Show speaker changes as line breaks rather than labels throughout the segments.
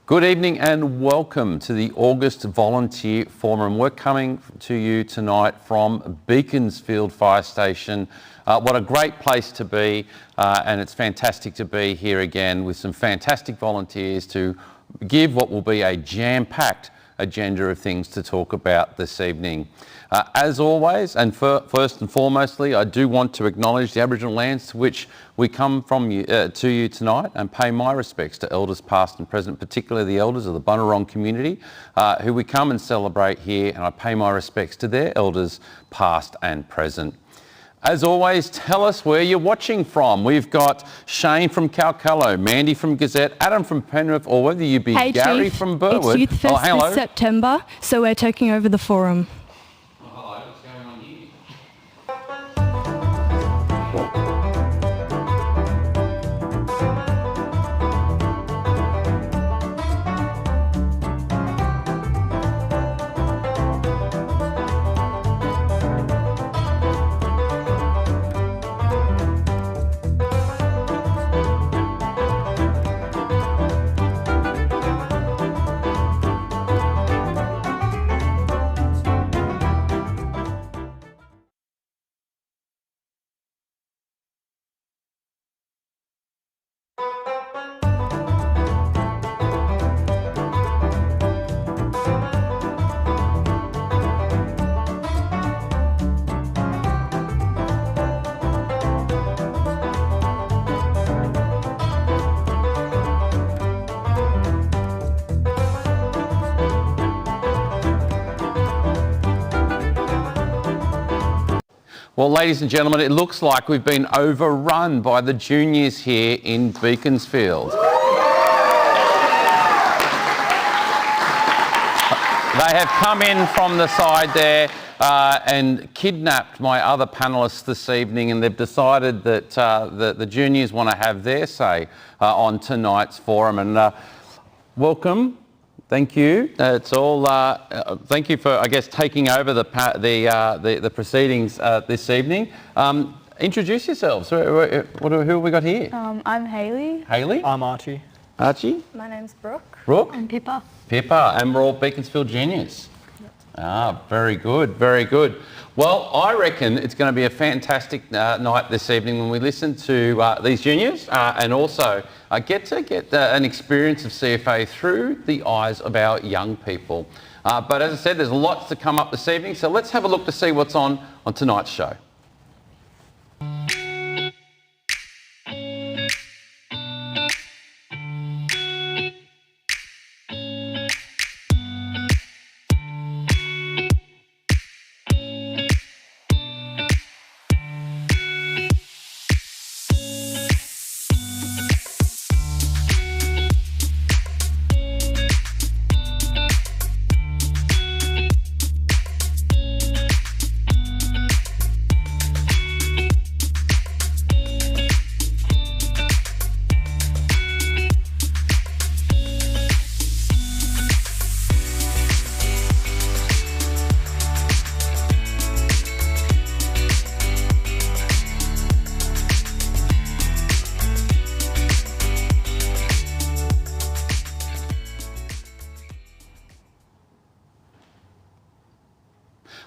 Good evening and welcome to the August Volunteer Forum. We're coming to you tonight from Beaconsfield Fire Station. What a great place to be, and it's fantastic to be here again with some fantastic volunteers to give what will be a jam-packed agenda of things to talk about this evening. As always, and first and foremostly, I do want to acknowledge the Aboriginal lands to which we come from to you tonight and pay my respects to elders past and present, particularly the elders of the Bunurong community who we come and celebrate here, and I pay my respects to their elders past and present. As always, tell us where you're watching from. We've got Shane from Calcallo, Mandy from Gazette, Adam from Penrith, or whether you be Gary
Chief,
from Burwood.
It's Youth Fest this September, so we're taking over the forum.
Hello, what's going on here? Well, ladies and gentlemen, it looks like we've been overrun by the juniors here in Beaconsfield. They have come in from the side there and kidnapped my other panellists this evening, and they've decided that the juniors want to have their say on tonight's forum. And welcome. Thank you. It's all. Thank you for, I guess, taking over the proceedings this evening. Introduce yourselves. Who have we got here?
I'm Hayley.
Hayley.
I'm Archie.
Archie.
My name's Brooke.
Brooke.
I'm Pippa.
Pippa, and we're all Beaconsfield juniors. Yep. Very good, very good. Well, I reckon it's going to be a fantastic night this evening when we listen to these juniors and also get an experience of CFA through the eyes of our young people. But as I said, there's lots to come up this evening, so let's have a look to see what's on tonight's show.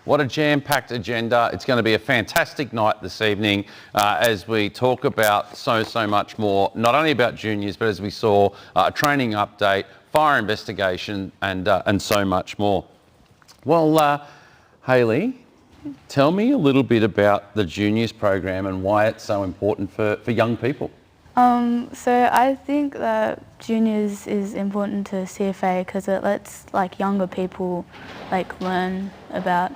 What a jam-packed agenda. It's going to be a fantastic night this evening as we talk about so much more, not only about juniors, but as we saw, a training update, fire investigation, and so much more. Well, Hayley, tell me a little bit about the juniors program and why it's so important for young people.
So I think that juniors is important to CFA because it lets younger people learn about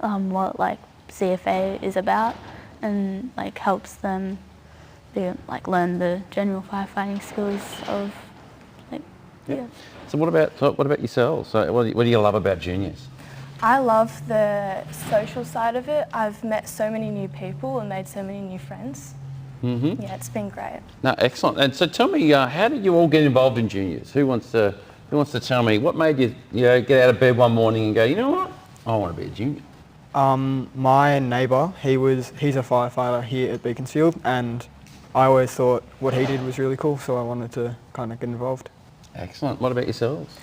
what CFA is about, and helps them learn the general firefighting skills of yeah.
So what about yourselves? So what do you love about juniors?
I love the social side of it. I've met so many new people and made so many new friends.
Mm-hmm.
Yeah, it's been great.
No, excellent. And so tell me, how did you all get involved in juniors? Who wants to tell me what made you get out of bed one morning and go, you know what, I want to be a junior?
My neighbour, he's a firefighter here at Beaconsfield, and I always thought what he did was really cool, so I wanted to kind of get involved.
Excellent. What about yourselves?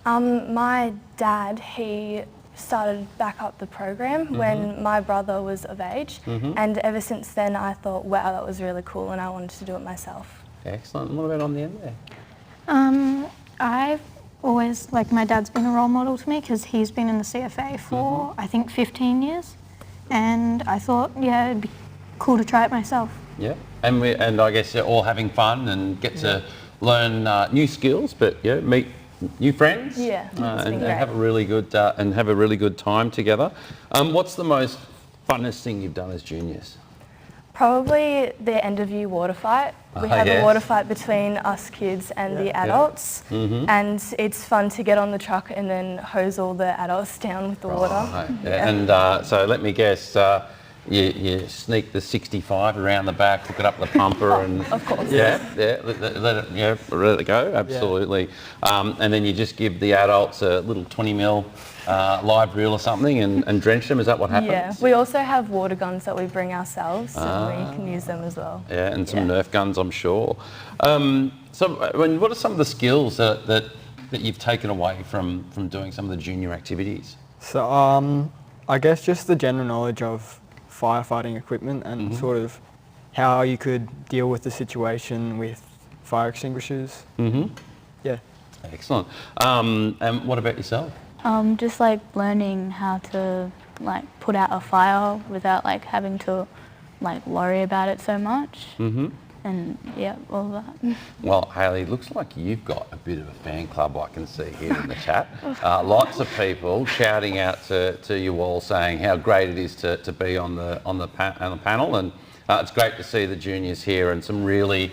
My dad, he started back up the program when my brother was of age, and ever since then I thought, wow, that was really cool, and I wanted to do it myself.
Excellent. And what about on the end there?
I've always, my dad's been a role model to me because he's been in the CFA for, I think, 15 years. And I thought, yeah, it'd be cool to try it myself.
Yeah. And I guess you're all having fun and get to learn new skills, but meet new friends.
Yeah,
and have a really good time together. What's the most funnest thing you've done as juniors?
Probably the end of year water fight. We have a water fight between us kids and the adults, and it's fun to get on the truck and then hose all the adults down with the water.
And so let me guess, you sneak the 65 around the back, hook it up the pumper, and
of course.
let it go. Absolutely. And then you just give the adults a little 20 mil live reel or something and drench them. Is that what happens?
Yeah. We also have water guns that we bring ourselves, so we can use them as well.
Yeah, and some Nerf guns, I'm sure. What are some of the skills that you've taken away from doing some of the junior activities?
So I guess just the general knowledge of firefighting equipment and sort of how you could deal with the situation with fire extinguishers. Yeah.
Excellent. And what about yourself?
Just learning how to put out a fire without having to worry about it so much. And all that.
Well, Hayley, looks like you've got a bit of a fan club I can see here in the chat. Lots of people shouting out to you all saying how great it is to be on the panel, and it's great to see the juniors here and some really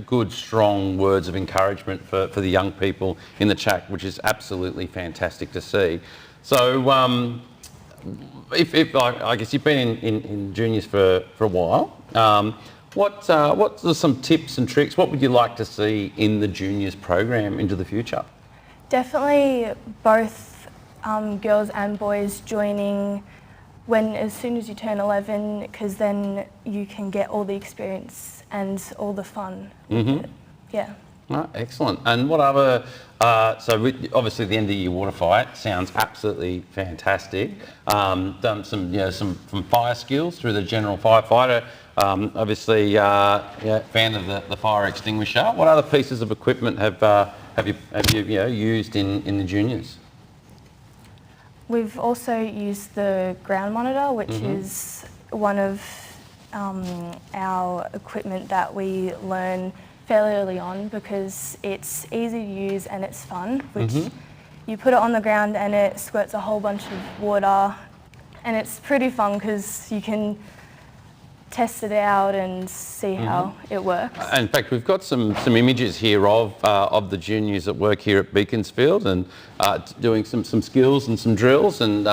good, strong words of encouragement for the young people in the chat, which is absolutely fantastic to see. So, if I guess you've been in juniors for a while. What are some tips and tricks? What would you like to see in the juniors program into the future?
Definitely both girls and boys joining as soon as you turn 11, because then you can get all the experience and all the fun with it. Yeah.
Oh, excellent. And what other, obviously the end of year water fight sounds absolutely fantastic. Done some fire skills through the general firefighter. Obviously, fan of the fire extinguisher. What other pieces of equipment have you used in the juniors?
We've also used the ground monitor, which is one of our equipment that we learn fairly early on because it's easy to use and it's fun, which you put it on the ground and it squirts a whole bunch of water, and it's pretty fun because you can test it out and see how it works.
In fact, we've got some images here of the juniors that work here at Beaconsfield and doing some skills and some drills and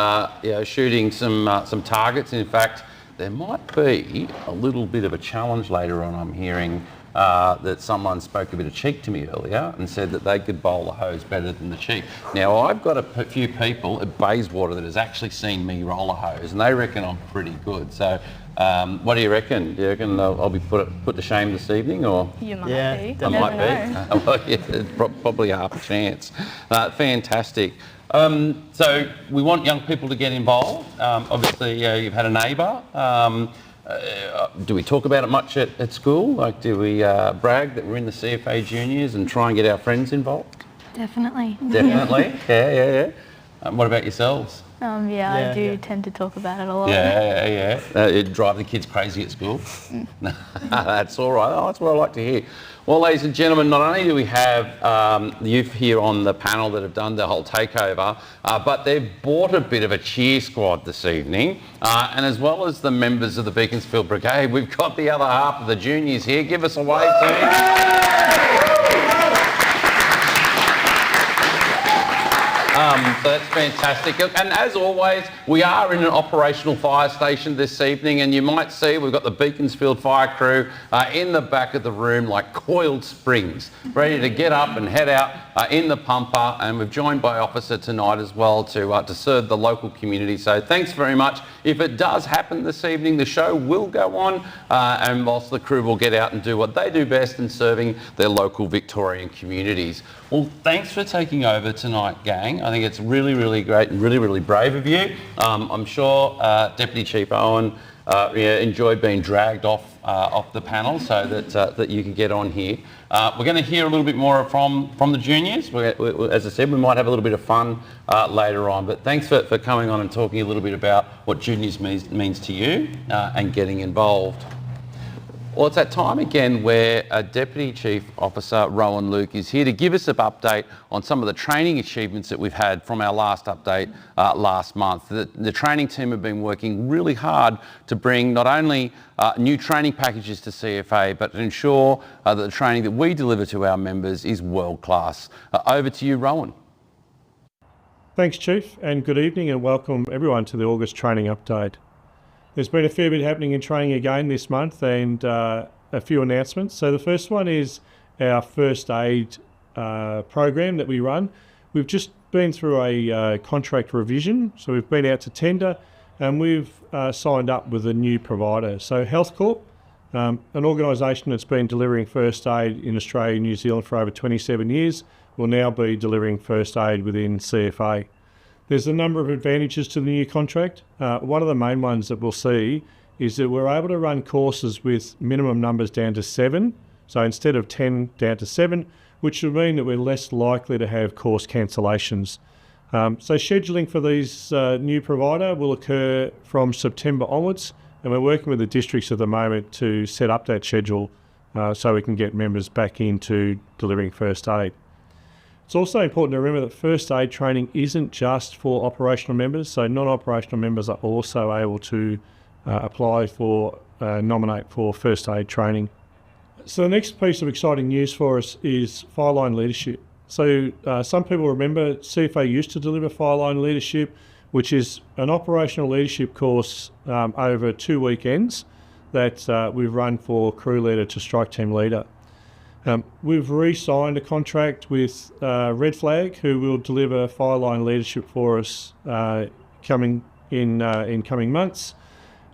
shooting some targets. In fact, there might be a little bit of a challenge later on. I'm hearing that someone spoke a bit of cheek to me earlier and said that they could bowl the hose better than the cheek. Now, I've got a few people at Bayswater that has actually seen me roll a hose and they reckon I'm pretty good. So what do you reckon? Do you reckon I'll be put to shame this evening, or?
You might be.
I might be. Well, yeah, probably half a chance. Fantastic. So we want young people to get involved. Obviously, you've had a neighbour. Do we talk about it much at school? Do we brag that we're in the CFA juniors and try and get our friends involved?
Definitely.
Definitely. Yeah. What about yourselves?
I do tend to talk about it a lot.
Yeah. It'd drive the kids crazy at school. That's all right. Oh, that's what I like to hear. Well, ladies and gentlemen, not only do we have youth here on the panel that have done the whole takeover, but they've brought a bit of a cheer squad this evening. And as well as the members of the Beaconsfield Brigade, we've got the other half of the juniors here. Give us a wave, team. So that's fantastic. And as always, we are in an operational fire station this evening, and you might see we've got the Beaconsfield Fire crew in the back of the room like coiled springs, ready to get up and head out in the pumper. And we're joined by Officer tonight as well to serve the local community. So thanks very much. If it does happen this evening, the show will go on, and whilst the crew will get out and do what they do best in serving their local Victorian communities. Well, thanks for taking over tonight, gang. I think it's really, really great and really, really brave of you. I'm sure Deputy Chief Owen enjoyed being dragged off the panel so that you could get on here. We're going to hear a little bit more from the juniors. As I said, we might have a little bit of fun later on, but thanks for coming on and talking a little bit about what juniors means to you and getting involved. Well, it's that time again where Deputy Chief Officer Rohan Luke is here to give us an update on some of the training achievements that we've had from our last update last month. The training team have been working really hard to bring not only new training packages to CFA, but to ensure that the training that we deliver to our members is world class. Over to you, Rohan.
Thanks, Chief, and good evening and welcome everyone to the August training update. There's been a fair bit happening in training again this month and a few announcements. So the first one is our first aid program that we run. We've just been through a contract revision, so we've been out to tender and we've signed up with a new provider. So Health Corp, an organisation that's been delivering first aid in Australia and New Zealand for over 27 years, will now be delivering first aid within CFA. There's a number of advantages to the new contract. One of the main ones that we'll see is that we're able to run courses with minimum numbers down to 7. So instead of 10, down to 7, which will mean that we're less likely to have course cancellations. So scheduling for these new provider will occur from September onwards, and we're working with the districts at the moment to set up that schedule so we can get members back into delivering first aid. It's also important to remember that first aid training isn't just for operational members, so non-operational members are also able to apply for, nominate for first aid training. So the next piece of exciting news for us is fireline leadership. So some people remember CFA used to deliver fireline leadership, which is an operational leadership course over 2 weekends that we've run for crew leader to strike team leader. We've re-signed a contract with Red Flag, who will deliver fireline leadership for us coming in coming months,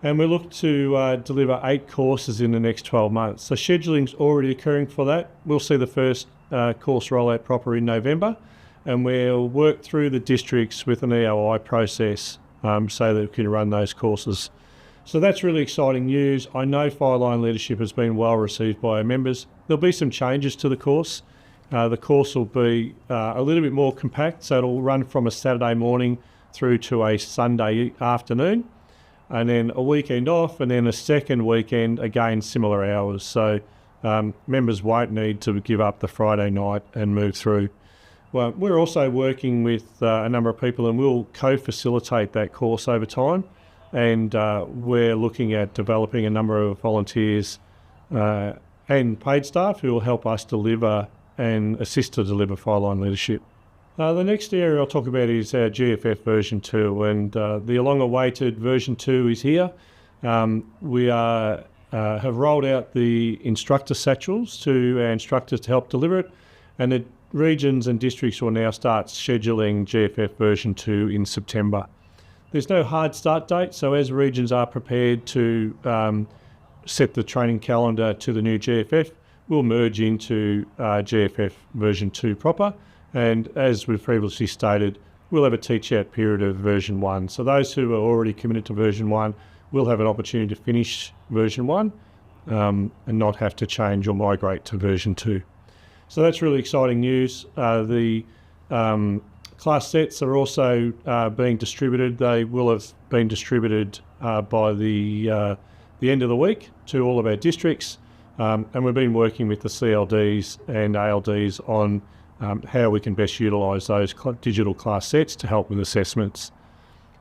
and we look to deliver 8 courses in the next 12 months. So scheduling's already occurring for that. We'll see the first course rollout proper in November, and we'll work through the districts with an EOI process so that we can run those courses. So that's really exciting news. I know fireline leadership has been well received by our members. There'll be some changes to the course. The course will be a little bit more compact, so it'll run from a Saturday morning through to a Sunday afternoon, and then a weekend off, and then a second weekend, again, similar hours. So members won't need to give up the Friday night and move through. Well, we're also working with a number of people, and we'll co-facilitate that course over time. And we're looking at developing a number of volunteers and paid staff who will help us deliver and assist to deliver fireline leadership. The next area I'll talk about is our GFF version 2, and the long-awaited version 2 is here. We have rolled out the instructor satchels to our instructors to help deliver it, and the regions and districts will now start scheduling GFF version 2 in September. There's no hard start date, so as regions are prepared to set the training calendar to the new GFF, we'll merge into GFF version 2 proper, and as we've previously stated, we'll have a teach-out period of version 1. So those who are already committed to version 1 will have an opportunity to finish version 1 and not have to change or migrate to version 2. So that's really exciting news. The class sets are also being distributed. They will have been distributed by the end of the week to all of our districts, and we've been working with the CLDs and ALDs on how we can best utilise those digital class sets to help with assessments.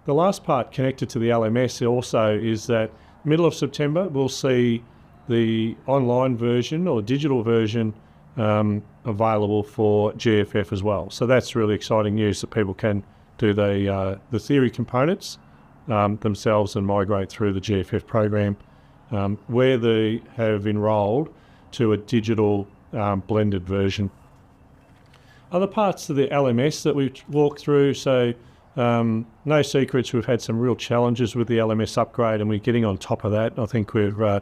The last part connected to the LMS also is that middle of September we'll see the online version or digital version available for GFF as well. So that's really exciting news that people can do the theory components themselves and migrate through the GFF program, where they have enrolled to a digital blended version. Other parts of the LMS that we've walked through, so no secrets, we've had some real challenges with the LMS upgrade, and we're getting on top of that. I think we're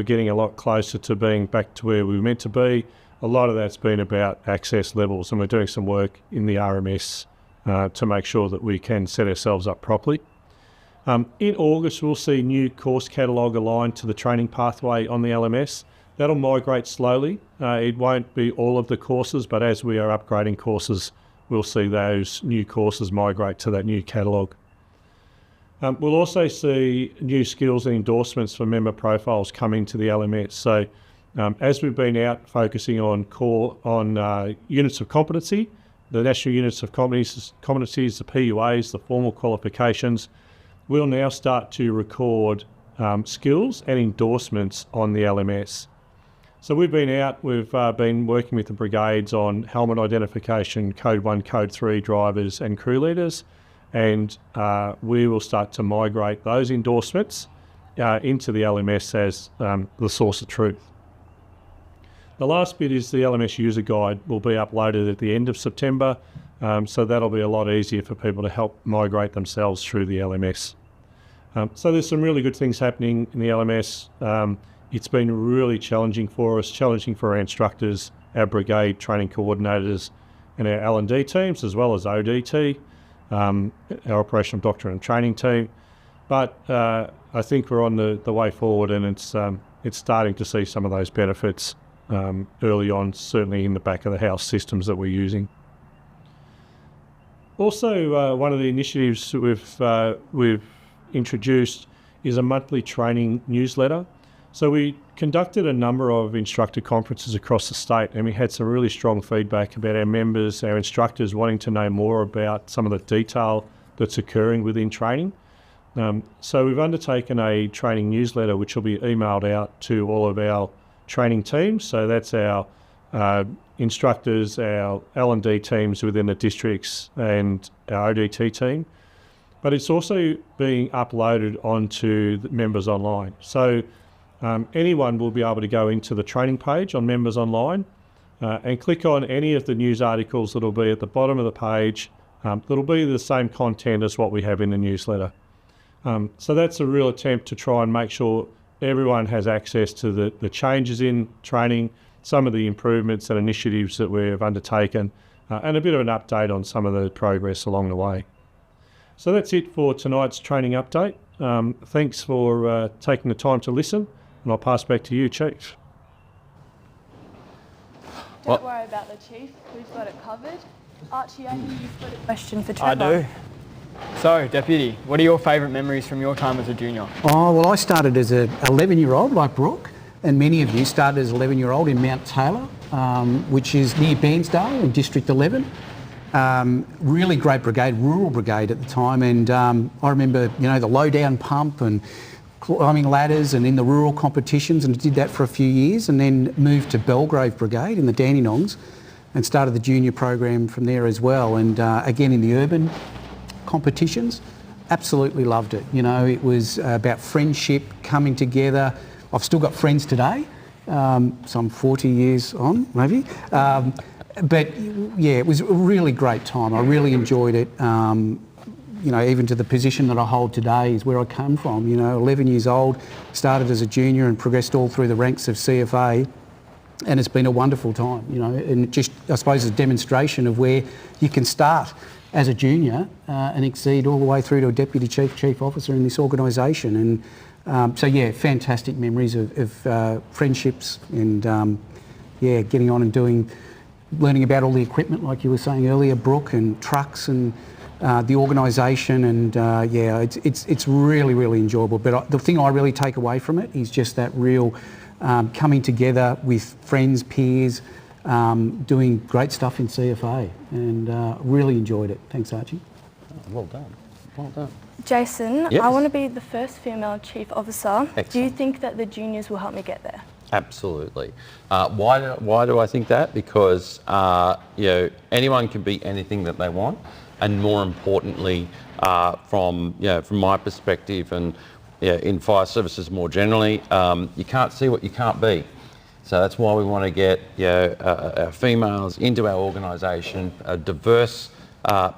getting a lot closer to being back to where we were meant to be. A lot of that's been about access levels, and we're doing some work in the RMS to make sure that we can set ourselves up properly. In August, we'll see new course catalogue aligned to the training pathway on the LMS. That'll migrate slowly. It won't be all of the courses, but as we are upgrading courses, we'll see those new courses migrate to that new catalogue. We'll also see new skills and endorsements for member profiles come into the LMS. So as we've been out focusing on units of competency, the national units of competencies, the PUAs, the formal qualifications, we'll now start to record skills and endorsements on the LMS. So we've been out, we've been working with the brigades on helmet identification, Code 1, Code 3 drivers and crew leaders, and we will start to migrate those endorsements into the LMS as the source of truth. The last bit is the LMS user guide will be uploaded at the end of September, so that'll be a lot easier for people to help migrate themselves through the LMS. So there's some really good things happening in the LMS. It's been really challenging for us, challenging for our instructors, our brigade training coordinators and our L&D teams, as well as ODT, our operational doctrine and training team. But I think we're on the way forward, and it's starting to see some of those benefits early on, certainly in the back of the house systems that we're using. Also, one of the initiatives we've introduced is a monthly training newsletter. So we conducted a number of instructor conferences across the state, and we had some really strong feedback about our members, our instructors wanting to know more about some of the detail that's occurring within training. So we've undertaken a training newsletter which will be emailed out to all of our training teams. So that's our instructors, our L&D teams within the districts and our ODT team. But it's also being uploaded onto the Members Online. So anyone will be able to go into the training page on Members Online and click on any of the news articles that'll be at the bottom of the page. That'll be the same content as what we have in the newsletter. So that's a real attempt to try and make sure everyone has access to the changes in training, some of the improvements and initiatives that we've undertaken, and a bit of an update on some of the progress along the way. So that's it for tonight's training update. Thanks for taking the time to listen, and I'll pass back to you, Chief.
Don't worry about the Chief, we've got it covered. Archie, I think you've got a question for Trevor.
I do. So, Deputy, what are your favourite memories from your time as a junior?
Oh, well, I started as an 11-year-old like Brooke, and many of you started as an 11-year-old in Mount Taylor, which is near Bairnsdale in District 11. Really great brigade, rural brigade at the time, and I remember, the low-down pump and climbing ladders and in the rural competitions, and did that for a few years, and then moved to Belgrave Brigade in the Dandenongs and started the junior program from there as well, and again in the urban competitions. Absolutely loved it. It was about friendship, coming together. I've still got friends today, some 40 years on maybe. But yeah, it was a really great time. I really enjoyed it. Even to the position that I hold today is where I come from. 11 years old, started as a junior and progressed all through the ranks of CFA. And it's been a wonderful time, and just, I suppose, a demonstration of where you can start as a junior and exceed all the way through to a deputy chief officer in this organisation. And so yeah, fantastic memories of friendships and getting on and learning about all the equipment, like you were saying earlier, Brooke, and trucks and the organisation, and it's really, really enjoyable. But the thing I really take away from it is just that real coming together with friends, peers, doing great stuff in CFA, and really enjoyed it. Thanks, Archie.
Well done. Well done.
Jason,
Yes.
I want to be the first female chief officer.
Excellent.
Do you think that the juniors will help me get there?
Absolutely. Why do I think that? Because anyone can be anything that they want. and more importantly, from my perspective and in fire services more generally, you can't see what you can't be. So that's why we want to get our females into our organisation, diverse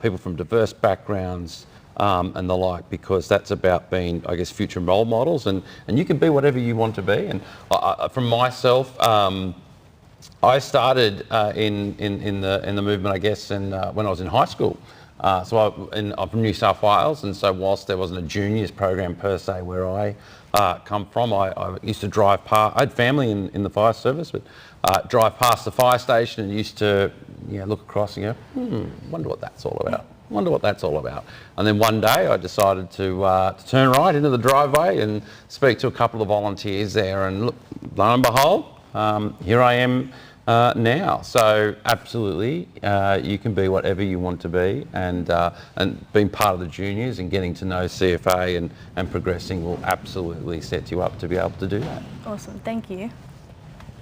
people from diverse backgrounds and the like, because that's about being, I guess, future role models, and you can be whatever you want to be. And from myself, I started in the movement, I guess, when I was in high school. So I'm from New South Wales, and so whilst there wasn't a juniors program per se where I come from, I used to drive past. I had family in the fire service, but drive past the fire station and used to look across and go, wonder what that's all about. Wonder what that's all about. And then one day I decided to turn right into the driveway and speak to a couple of volunteers there, and look, lo and behold, here I am now. So absolutely, you can be whatever you want to be, and being part of the juniors and getting to know CFA and progressing will absolutely set you up to be able to do that.
Awesome, thank you.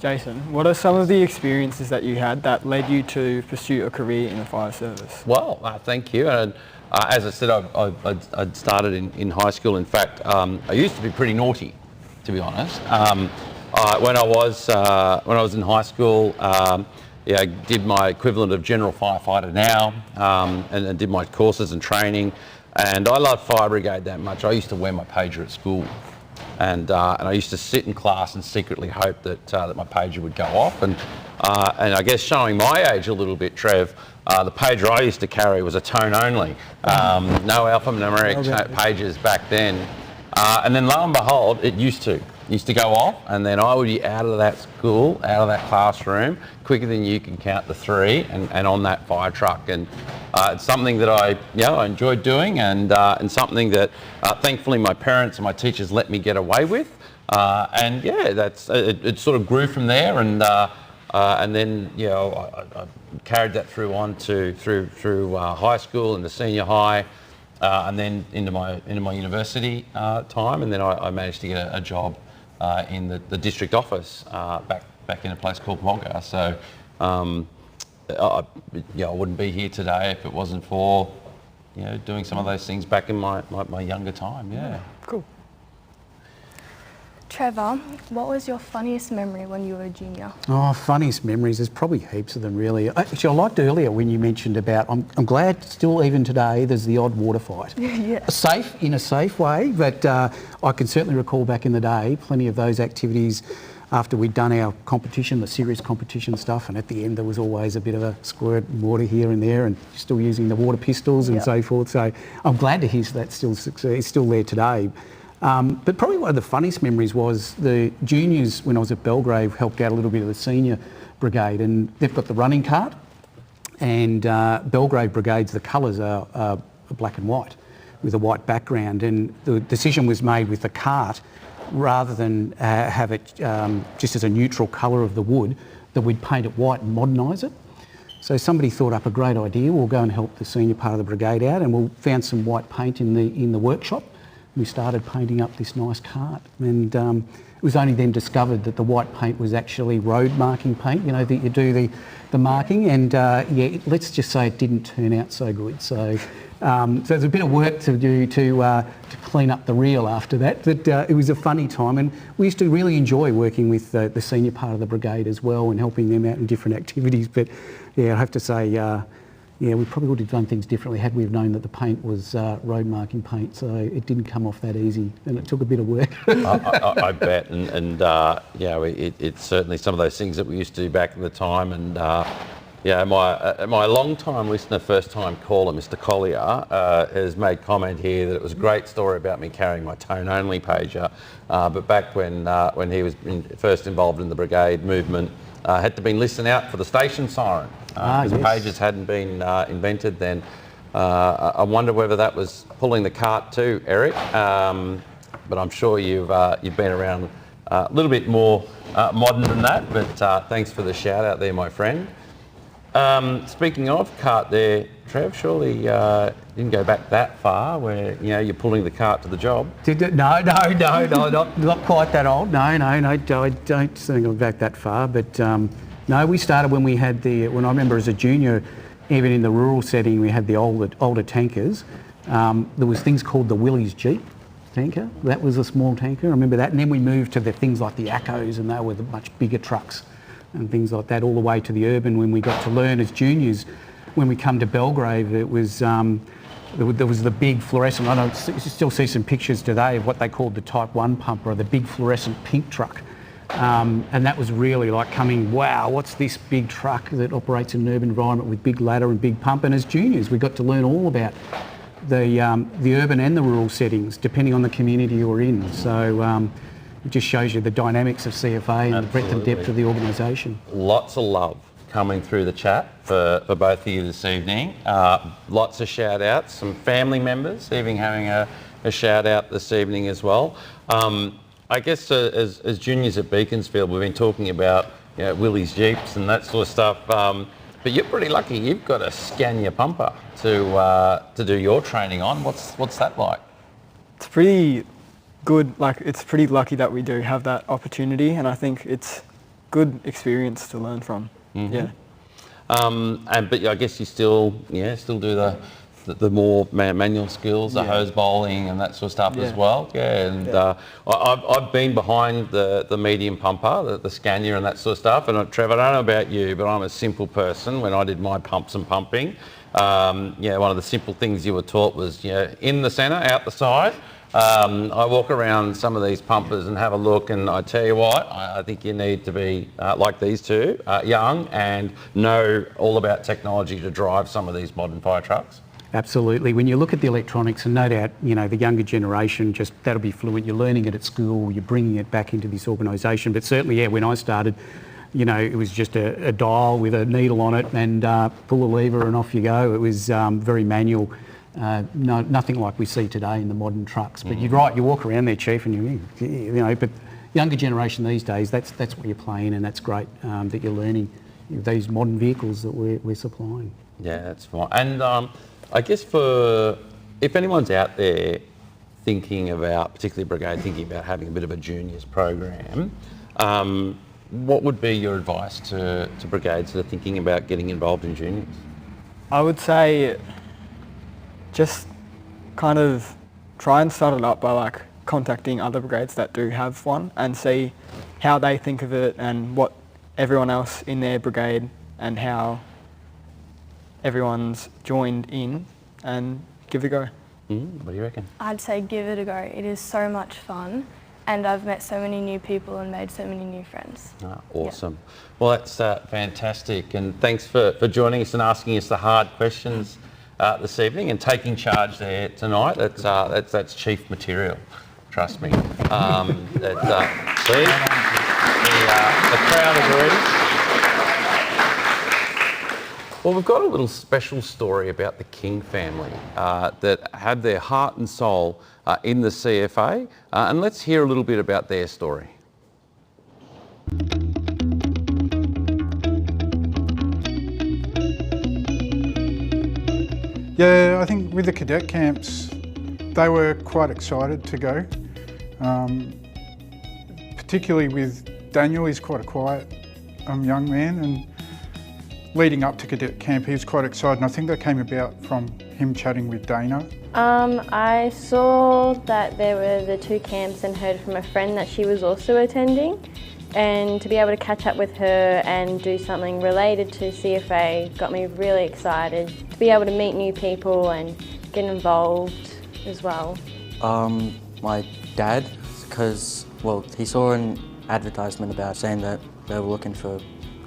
Jason, what are some of the experiences that you had that led you to pursue a career in the fire service?
Well, thank you. And as I said, I'd started in high school. In fact, I used to be pretty naughty, to be honest. When I was in high school, I did my equivalent of general firefighter now, and did my courses and training. And I loved fire brigade that much. I used to wear my pager at school, and I used to sit in class and secretly hope that my pager would go off. And I guess showing my age a little bit, Trev, the pager I used to carry was a tone only, no alphanumeric pages back then. And then lo and behold, it used to go off, and then I would be out of that school, out of that classroom, quicker than you can count the three, and on that fire truck. And it's something that I enjoyed doing, and something that thankfully my parents and my teachers let me get away with. And yeah, it sort of grew from there, and then I carried that through through high school and the senior high. And then into my university time, and then I managed to get a job in the district office back in a place called Wagga. So I wouldn't be here today if it wasn't for doing some of those things back in my younger time. Yeah.
Cool.
Trevor, what was your funniest memory when you were a junior?
Oh, funniest memories, there's probably heaps of them really. Actually, I liked earlier when you mentioned about, I'm glad still even today there's the odd water fight.
Yeah.
In a safe way, but I can certainly recall back in the day plenty of those activities after we'd done our competition, the serious competition stuff, and at the end there was always a bit of a squirt of water here and there, and still using the water pistols and so forth. So I'm glad to hear that still there today. But probably one of the funniest memories was the juniors, when I was at Belgrave, helped out a little bit of the senior brigade, and they've got the running cart, and Belgrave Brigade's, the colours are black and white with a white background, and the decision was made with the cart, rather than have it just as a neutral colour of the wood, that we'd paint it white and modernise it. So somebody thought up a great idea, we'll go and help the senior part of the brigade out, and we found some white paint in the workshop. We started painting up this nice cart, and it was only then discovered that the white paint was actually road marking paint, that you do the marking, and let's just say it didn't turn out so good. So there's a bit of work to do to clean up the reel after that, but it was a funny time, and we used to really enjoy working with the senior part of the brigade as well and helping them out in different activities. But yeah, I have to say, we probably would have done things differently had we have known that the paint was road marking paint, so it didn't come off that easy, and it took a bit of work.
I bet, and it's certainly some of those things that we used to do back at the time, and my long-time listener, first-time caller, Mr. Collier, has made comment here that it was a great story about me carrying my tone-only pager, but back when he was first involved in the brigade movement, had to been listening out for the station siren. Because pages hadn't been invented then. I wonder whether that was pulling the cart too, Eric. But I'm sure you've been around a little bit more modern than that. But thanks for the shout out there, my friend. Speaking of cart there, Trev, surely you didn't go back that far where you're pulling the cart to the job.
No, not quite that old. No, I don't think I'm back that far. But no, we started when we had when I remember as a junior, even in the rural setting, we had the older tankers. There was things called the Willys Jeep tanker. That was a small tanker. I remember that. And then we moved to the things like the Accos, and they were the much bigger trucks and things like that, all the way to the urban when we got to learn as juniors. When we come to Belgrave, it was there was the big fluorescent. I don't still see some pictures today of what they called the Type 1 pumper, or the big fluorescent pink truck. And that was really like coming, wow, what's this big truck that operates in an urban environment with big ladder and big pump? And as juniors, we got to learn all about the urban and the rural settings, depending on the community you're in. So it just shows you the dynamics of CFA and the breadth and depth of the organisation.
Lots of love coming through the chat for both of you this evening. Lots of shout outs, some family members even having a shout out this evening as well. I guess as juniors at Beaconsfield, we've been talking about Willys Jeeps and that sort of stuff, but you're pretty lucky. You've got a Scania pumper to do your training on. What's that like?
It's pretty good. Like, it's pretty lucky that we do have that opportunity, and I think it's good experience to learn from.
Mm-hmm.
Yeah.
But I guess you still do the more manual skills, the hose bowling and that sort of stuff as well. Yeah, and I've been behind the medium pumper, the Scania and that sort of stuff. And Trevor, I don't know about you, but I'm a simple person. When I did my pumps and pumping, one of the simple things you were taught was in the centre, out the side. I walk around some of these pumpers and have a look, and I tell you what, I think you need to be like these two, young, and know all about technology to drive some of these modern fire trucks.
Absolutely. When you look at the electronics, and no doubt, the younger generation, just that'll be fluent. You're learning it at school, you're bringing it back into this organisation. But certainly, when I started, it was just a dial with a needle on it and pull a lever and off you go. It was very manual. Nothing like we see today in the modern trucks. But you're right, you walk around there, Chief, and but younger generation these days, that's what you're playing, and that's great that you're learning these modern vehicles that we're supplying.
Yeah, that's fine. And I guess if anyone's out there thinking about, particularly Brigade, thinking about having a bit of a juniors program, what would be your advice to brigades that are thinking about getting involved in juniors?
I would say just kind of try and start it up by contacting other brigades that do have one and see how they think of it and what everyone else in their brigade and how everyone's joined in, and give it a go.
What do you reckon?
I'd say give it a go. It is so much fun, and I've met so many new people and made so many new friends.
Awesome. Yeah. Well, that's fantastic, and thanks for joining us and asking us the hard questions this evening and taking charge there tonight. That's chief material, trust me. The crowd agrees. Well, we've got a little special story about the King family that had their heart and soul in the CFA, and let's hear a little bit about their story.
Yeah, I think with the cadet camps, they were quite excited to go, particularly with Daniel. He's quite a quiet young man, and leading up to cadet camp, he was quite excited, and I think that came about from him chatting with Dana.
I saw that there were the two camps and heard from a friend that she was also attending, and to be able to catch up with her and do something related to CFA got me really excited to be able to meet new people and get involved as well.
My dad, because he saw an advertisement about saying that they were looking for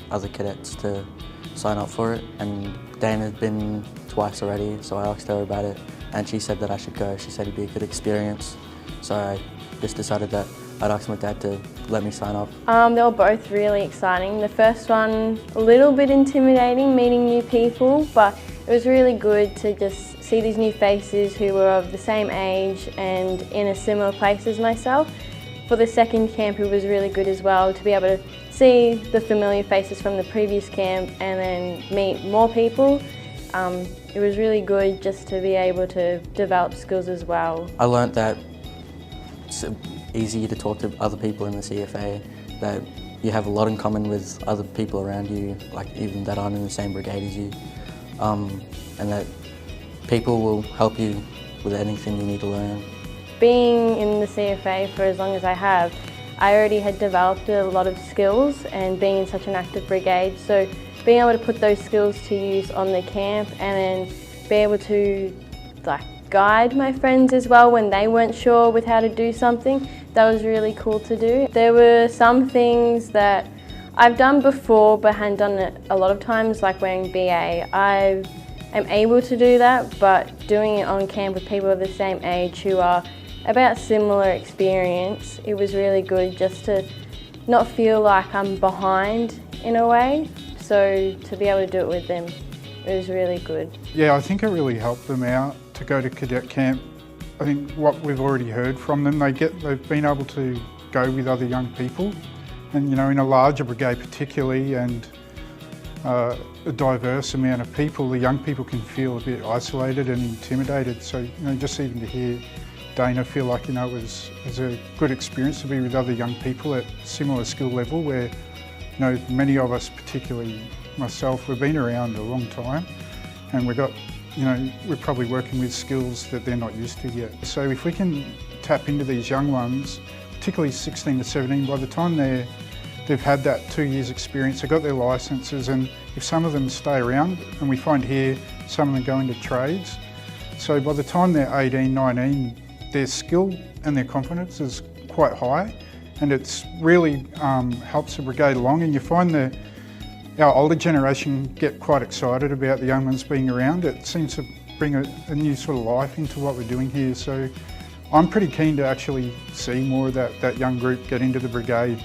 other cadets to sign up for it, and Dana's been twice already, so I asked her about it and she said that I should go. She said it'd be a good experience, so I just decided that I'd ask my dad to let me sign up.
They were both really exciting. The first one a little bit intimidating, meeting new people, but it was really good to just see these new faces who were of the same age and in a similar place as myself. For the second camp, it was really good as well to be able to see the familiar faces from the previous camp and then meet more people. It was really good just to be able to develop skills as well.
I learnt that it's easier to talk to other people in the CFA, that you have a lot in common with other people around you, like even that aren't in the same brigade as you. and that people will help you with anything you need to learn.
Being in the CFA for as long as I have, I already had developed a lot of skills, and being in such an active brigade, so being able to put those skills to use on the camp and then be able to guide my friends as well when they weren't sure with how to do something, that was really cool to do. There were some things that I've done before but hadn't done it a lot of times, like wearing BA. I am able to do that, but doing it on camp with people of the same age who are about similar experience, it was really good just to not feel like I'm behind in a way. So to be able to do it with them, it was really good.
Yeah, I think it really helped them out to go to cadet camp. I think what we've already heard from them, they've been able to go with other young people, and in a larger brigade particularly, and a diverse amount of people, the young people can feel a bit isolated and intimidated. So just even to hear Dana feel like it was a good experience to be with other young people at similar skill level, where many of us, particularly myself, we've been around a long time, and we're probably working with skills that they're not used to yet. So if we can tap into these young ones, particularly 16 to 17, by the time they've had that 2 years experience, they've got their licences, and if some of them stay around, and we find here some of them go into trades, so by the time they're 18, 19, their skill and their confidence is quite high, and it's really helps the brigade along. And you find our older generation get quite excited about the young ones being around. It seems to bring a new sort of life into what we're doing here. So I'm pretty keen to actually see more of that young group get into the brigade.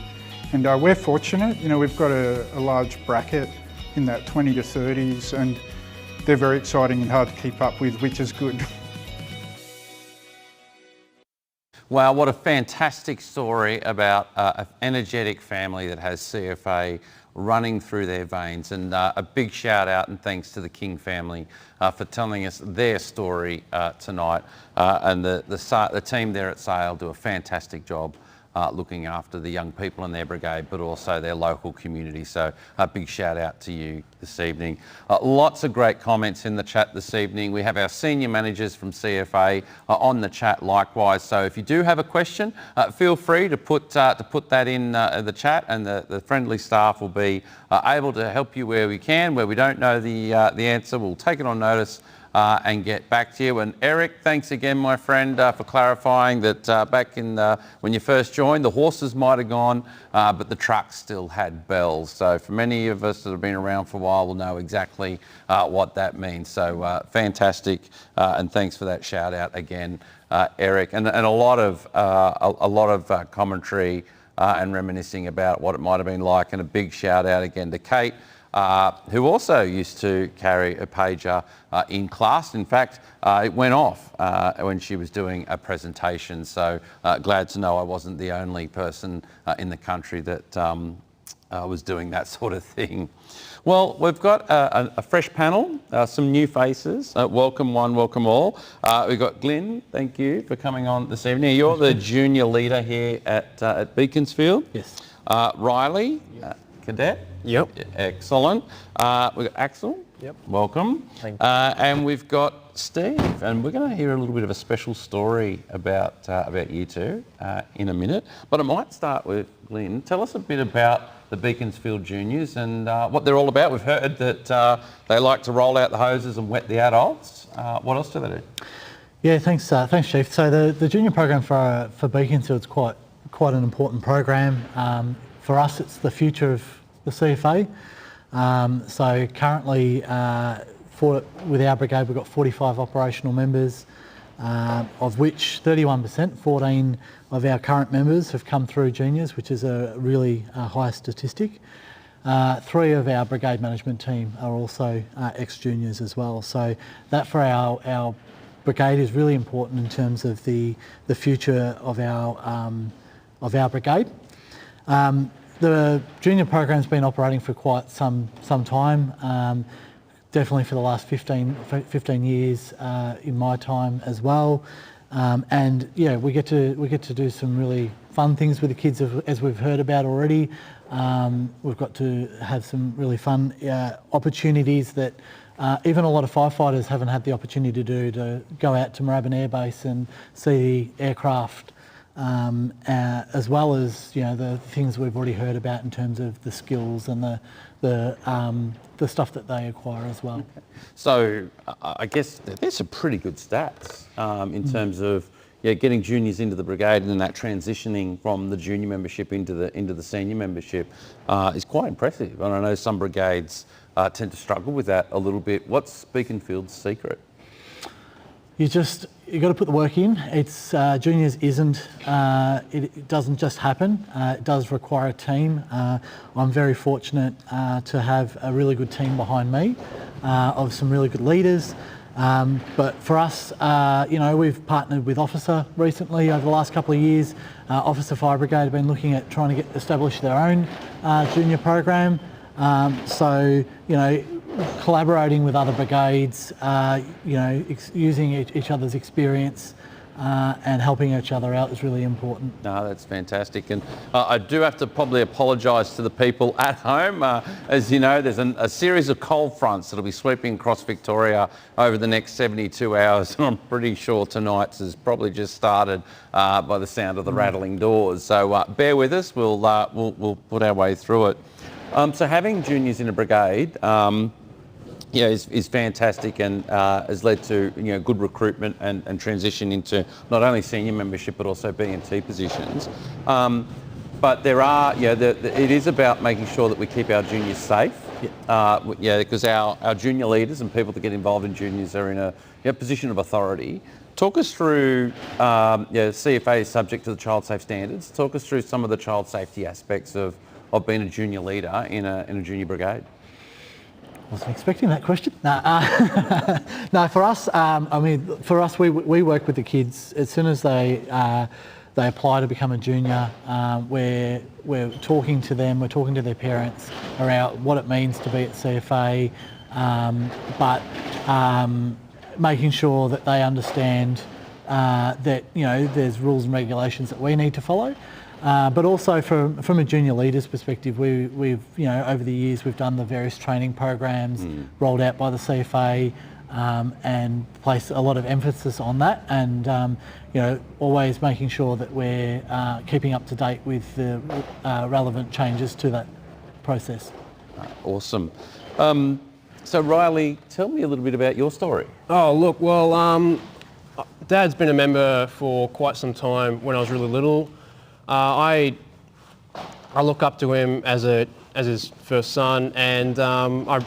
And we're fortunate, we've got a large bracket in that 20 to 30s, and they're very exciting and hard to keep up with, which is good.
Wow, what a fantastic story about an energetic family that has CFA running through their veins. And a big shout out and thanks to the King family for telling us their story tonight. And the team there at Sale do a fantastic job looking after the young people in their brigade, but also their local community. So a big shout out to you this evening. Lots of great comments in the chat this evening. We have our senior managers from CFA on the chat likewise. So if you do have a question, feel free to put that in the chat, and the friendly staff will be able to help you where we can. Where we don't know the answer, we'll take it on notice and get back to you. And Eric, thanks again, my friend, for clarifying that back in when you first joined, the horses might have gone, but the trucks still had bells. So for many of us that have been around for a while will know exactly what that means. So fantastic, and thanks for that shout out again, Eric. And a lot of commentary and reminiscing about what it might have been like, and a big shout out again to Kate, who also used to carry a pager in class. In fact, it went off when she was doing a presentation. So glad to know I wasn't the only person in the country that was doing that sort of thing. Well, we've got a fresh panel, some new faces. Welcome one, welcome all. We've got Glynn, thank you for coming on this evening. You're the junior leader here at Beaconsfield.
Yes.
Riley, Cadet.
Yep.
Excellent. We've got Axel.
Yep.
Welcome.
Thank you.
And we've got Steve, and we're going to hear a little bit of a special story about you two in a minute. But I might start with Glynn. Tell us a bit about the Beaconsfield Juniors and what they're all about. We've heard that they like to roll out the hoses and wet the adults. What else do they do?
Yeah, thanks, Chief. So the junior program for Beaconsfield's quite an important program. For us, it's the future of the CFA. So currently, with our brigade, we've got 45 operational members, of which 31%, 14 of our current members have come through juniors, which is a really high statistic. 3 of our brigade management team are also ex-juniors as well. So that for our brigade is really important in terms of the future of our brigade. The junior program's been operating for quite some time, definitely for the last 15 years in my time as well. And yeah, we get to do some really fun things with the kids, as we've heard about already. We've got to have some really fun opportunities that even a lot of firefighters haven't had the opportunity to do, to go out to Moorabbin Air Base and see the aircraft, as well as the things we've already heard about in terms of the skills and the stuff that they acquire as well.
Okay. So I guess there's some pretty good stats in terms of getting juniors into the brigade, and then that transitioning from the junior membership into the senior membership is quite impressive. And I know some brigades tend to struggle with that a little bit. What's Beaconsfield's secret? You
got to put the work in. It's juniors it doesn't just happen. It does require a team. I'm very fortunate to have a really good team behind me of some really good leaders. But for us, we've partnered with Officer recently over the last couple of years. Officer Fire Brigade have been looking at trying to establish their own junior program. Collaborating with other brigades, using each other's experience and helping each other out is really important.
No, that's fantastic. And I do have to probably apologise to the people at home. As you know, there's a series of cold fronts that'll be sweeping across Victoria over the next 72 hours. And I'm pretty sure tonight's has probably just started by the sound of the rattling doors. So bear with us, we'll put our way through it. So having juniors in a brigade is fantastic, and has led to good recruitment and transition into not only senior membership but also B&T positions. But there are, it is about making sure that we keep our juniors safe. Because our junior leaders and people that get involved in juniors are in a position of authority. Talk us through, CFA is subject to the child safe standards. Talk us through some of the child safety aspects of being a junior leader in a junior brigade.
Wasn't expecting that question. No, for us, we work with the kids as soon as they apply to become a junior. We're talking to them, we're talking to their parents around what it means to be at CFA, but making sure that they understand that there's rules and regulations that we need to follow. But also from a junior leader's perspective, we've over the years we've done the various training programs rolled out by the CFA and placed a lot of emphasis on that, and always making sure that we're keeping up to date with the relevant changes to that process.
Awesome. So Riley, tell me a little bit about your story.
Oh look, well, Dad's been a member for quite some time. When I was really little, I look up to him as his first son, and I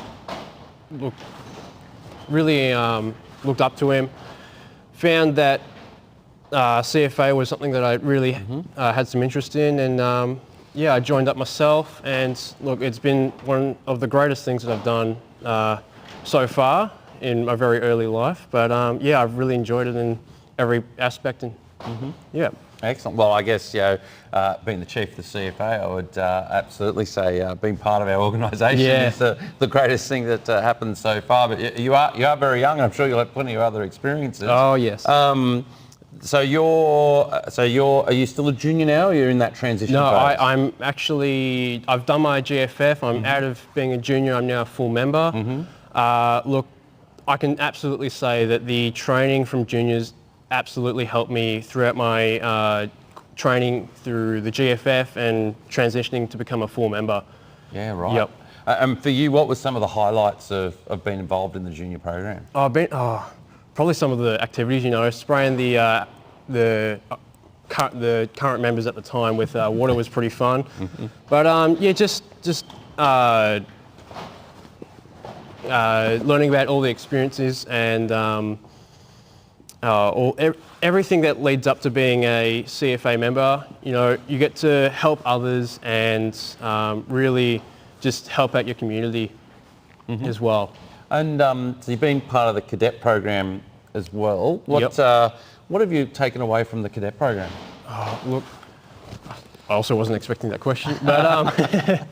really looked up to him. Found that CFA was something that I really had some interest in, and I joined up myself. And look, it's been one of the greatest things that I've done so far in my very early life. But I've really enjoyed it in every aspect, and
Excellent. Well, I guess, being the chief of the CFA, I would absolutely say being part of our organisation is the greatest thing that happened so far. But you are very young, and I'm sure you'll have plenty of other experiences.
Oh, yes.
So are you still a junior now, or you're in that transition phase?
No, I'm actually, I've done my GFF. I'm out of being a junior. I'm now a full member. Look, I can absolutely say that the training from juniors absolutely helped me throughout my training through the GFF and transitioning to become a full member.
Yeah, right.
Yep.
And for you, what was some of the highlights of being involved in the junior program?
Probably some of the activities, spraying the current members at the time with water was pretty fun. But just learning about all the experiences and everything that leads up to being a CFA member. You get to help others and really just help out your community as well.
And so you've been part of the cadet program as well. What have you taken away from the cadet program?
Look, I also wasn't expecting that question, but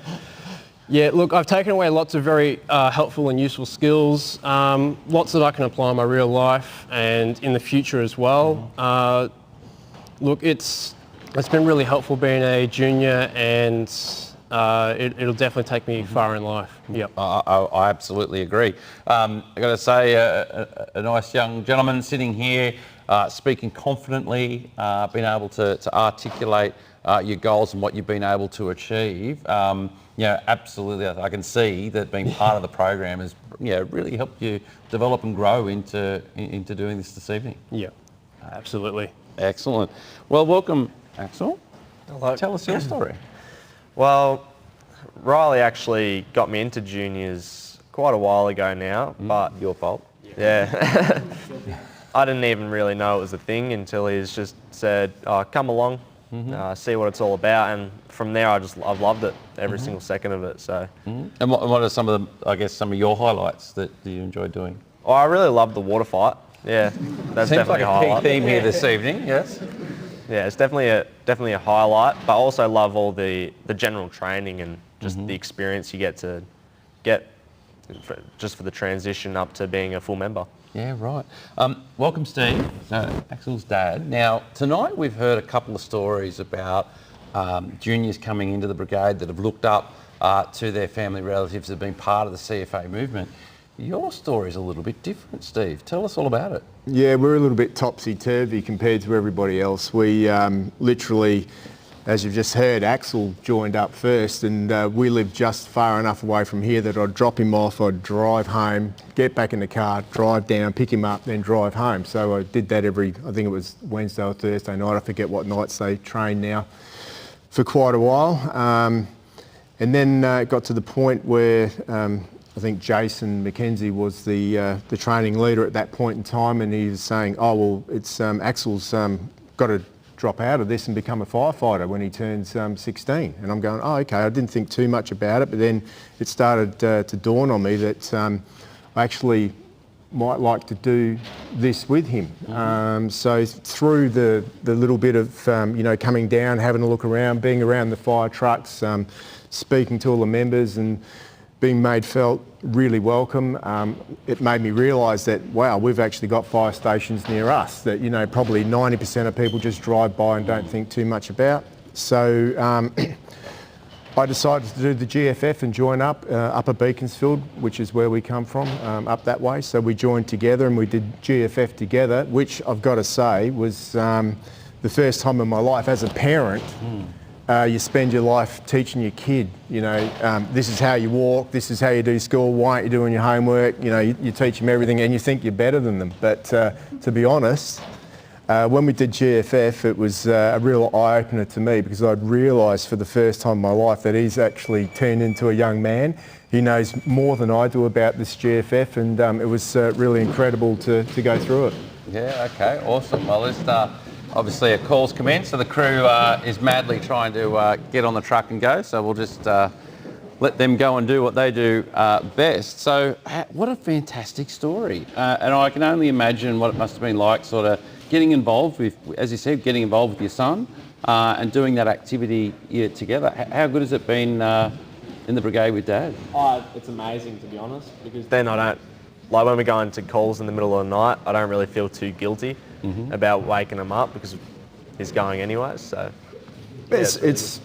Yeah, look, I've taken away lots of very helpful and useful skills, lots that I can apply in my real life and in the future as well. Look, it's been really helpful being a junior, and it'll definitely take me far in life. Yep.
I absolutely agree. I've got to say, a nice young gentleman sitting here, speaking confidently, being able to articulate your goals and what you've been able to achieve. Absolutely, I can see that being part of the program has really helped you develop and grow into doing this evening.
Yeah, absolutely.
Excellent. Well, welcome, Axel.
Hello.
Tell us your story.
Well, Riley actually got me into juniors quite a while ago now, but
your fault.
Yeah. I didn't even really know it was a thing until he's just said, come along, see what it's all about, and from there I've loved it, every single second of it. So.
And what are some of some of your highlights that you enjoy doing?
Oh, I really love the water fight. Yeah, that's
Seems
definitely
like
a highlight.
key theme here this evening. Yes.
Yeah, it's definitely a highlight, but I also love all the general training and just the experience you get just for the transition up to being a full member.
Yeah, right. Welcome, Steve, Axel's dad. Now, tonight we've heard a couple of stories about juniors coming into the brigade that have looked up to their family relatives that have been part of the CFA movement. Your story's a little bit different, Steve. Tell us all about it.
Yeah, we're a little bit topsy-turvy compared to everybody else. We literally, as you've just heard, Axel joined up first, and we lived just far enough away from here that I'd drop him off, I'd drive home, get back in the car, drive down, pick him up, then drive home. So I did that I think it was Wednesday or Thursday night, I forget what nights they train now, for quite a while. And then it got to the point where I think Jason McKenzie was the training leader at that point in time, and he was saying, oh, well, it's Axel's got to drop out of this and become a firefighter when he turns 16. And I'm going, oh, okay, I didn't think too much about it, but then it started to dawn on me that I actually might like to do this with him. So through the little bit of, coming down, having a look around, being around the fire trucks, speaking to all the members and being felt really welcome, it made me realise that, wow, we've actually got fire stations near us that, probably 90% of people just drive by and don't think too much about. So I decided to do the GFF and join up at Beaconsfield, which is where we come from, up that way. So we joined together and we did GFF together, which I've got to say was the first time in my life as a parent. You spend your life teaching your kid, this is how you walk, this is how you do school, why aren't you doing your homework? You teach them everything and you think you're better than them. But to be honest, when we did GFF, it was a real eye-opener to me because I'd realised for the first time in my life that he's actually turned into a young man. He knows more than I do about this GFF, and it was really incredible to go through it.
Yeah, okay, awesome. Well, let's obviously a call's commenced, so the crew is madly trying to get on the truck and go, so we'll just let them go and do what they do best. So what a fantastic story. And I can only imagine what it must have been like sort of getting involved with, as you said, getting involved with your son and doing that activity together. How good has it been in the brigade with Dad?
Oh, it's amazing, to be honest, because then I don't, like when we go into calls in the middle of the night, I don't really feel too guilty about waking him up because he's going anyways. So yeah,
it's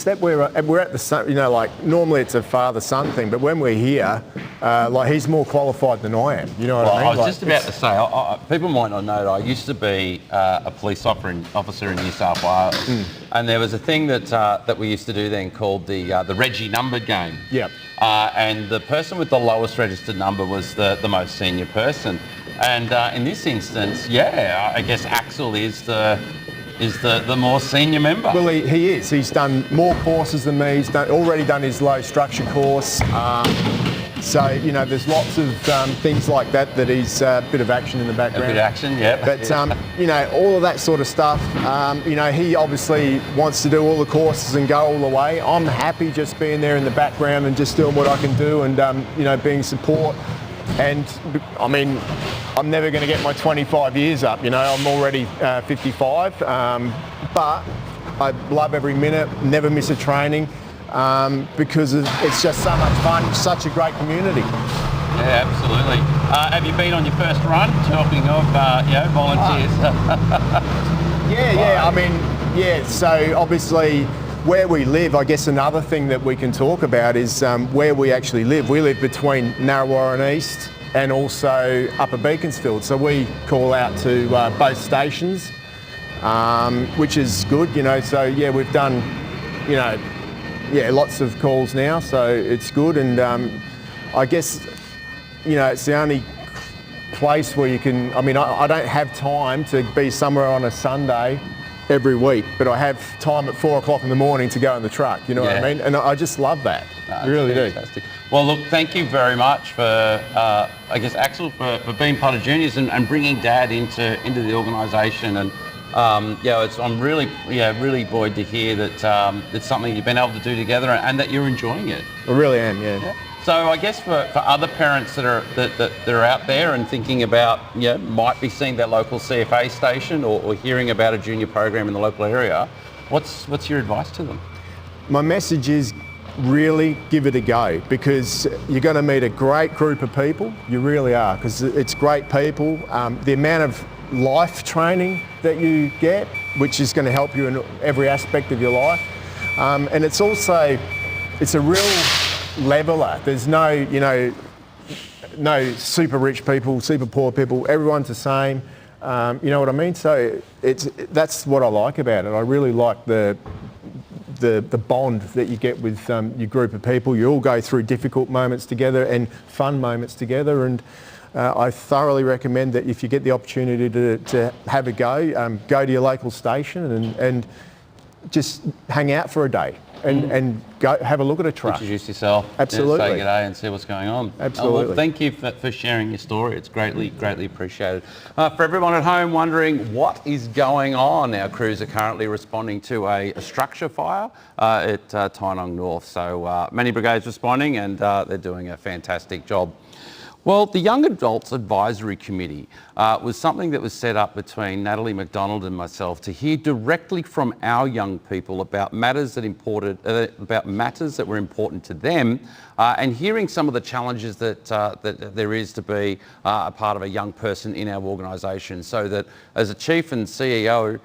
that we're at the sun, like normally it's a father-son thing, but when we're here, like he's more qualified than I am. You know what I mean?
I was just about to say, people might not know that I used to be a police officer in New South Wales, and there was a thing that we used to do then called the Reggie numbered game.
Yep.
And the person with the lowest registered number was the most senior person. And in this instance, I guess Axel is the more senior member.
Well, he is. He's done more courses than me. He's already done his low structure course. So, there's lots of things like that he's a bit of action in the background.
A bit of action, yeah.
But, all of that sort of stuff, he obviously wants to do all the courses and go all the way. I'm happy just being there in the background and just doing what I can do and, being support. And, I'm never going to get my 25 years up, I'm already 55. But I love every minute, never miss a training. because it's just so much fun, such a great community.
Yeah, absolutely. Have you been on your first run? Talking of, volunteers.
Yeah. I mean, so obviously where we live, I guess another thing that we can talk about is where we actually live. We live between Narrawarra and East and also Upper Beaconsfield. So we call out to both stations, which is good, So, we've done, lots of calls now, so it's good. And I guess, it's the only place where you can, I don't have time to be somewhere on a Sunday every week, but I have time at 4 o'clock in the morning to go in the truck, what I mean? And I just love that, I really
fantastic. Well, look, thank you very much for, Axel, for being part of Juniors and bringing Dad into the organisation. And I'm really buoyed to hear that it's something you've been able to do together and that you're enjoying it.
I really am, yeah.
So I guess for other parents that are out there and thinking about, might be seeing their local CFA station or hearing about a junior program in the local area, what's your advice to them?
My message is really give it a go, because you're going to meet a great group of people. You really are, because it's great people. The amount of life training that you get, which is going to help you in every aspect of your life. And it's also, it's a real leveler. There's no, no super rich people, super poor people. Everyone's the same. You know what I mean? So that's what I like about it. I really like the bond that you get with your group of people. You all go through difficult moments together and fun moments together. And I thoroughly recommend that if you get the opportunity to have a go, go to your local station and just hang out for a day. And go have a look at a truck.
Introduce yourself.
Absolutely.
Say good day and see what's going on.
Absolutely.
Well, thank you for sharing your story. It's greatly appreciated. For everyone at home wondering what is going on, our crews are currently responding to a structure fire at Tynong North. So many brigades responding, and they're doing a fantastic job. Well, the Young Adults Advisory Committee was something that was set up between Natalie McDonald and myself to hear directly from our young people about matters that were important to them, and hearing some of the challenges that there is to be a part of a young person in our organisation, so that as a chief and CEO,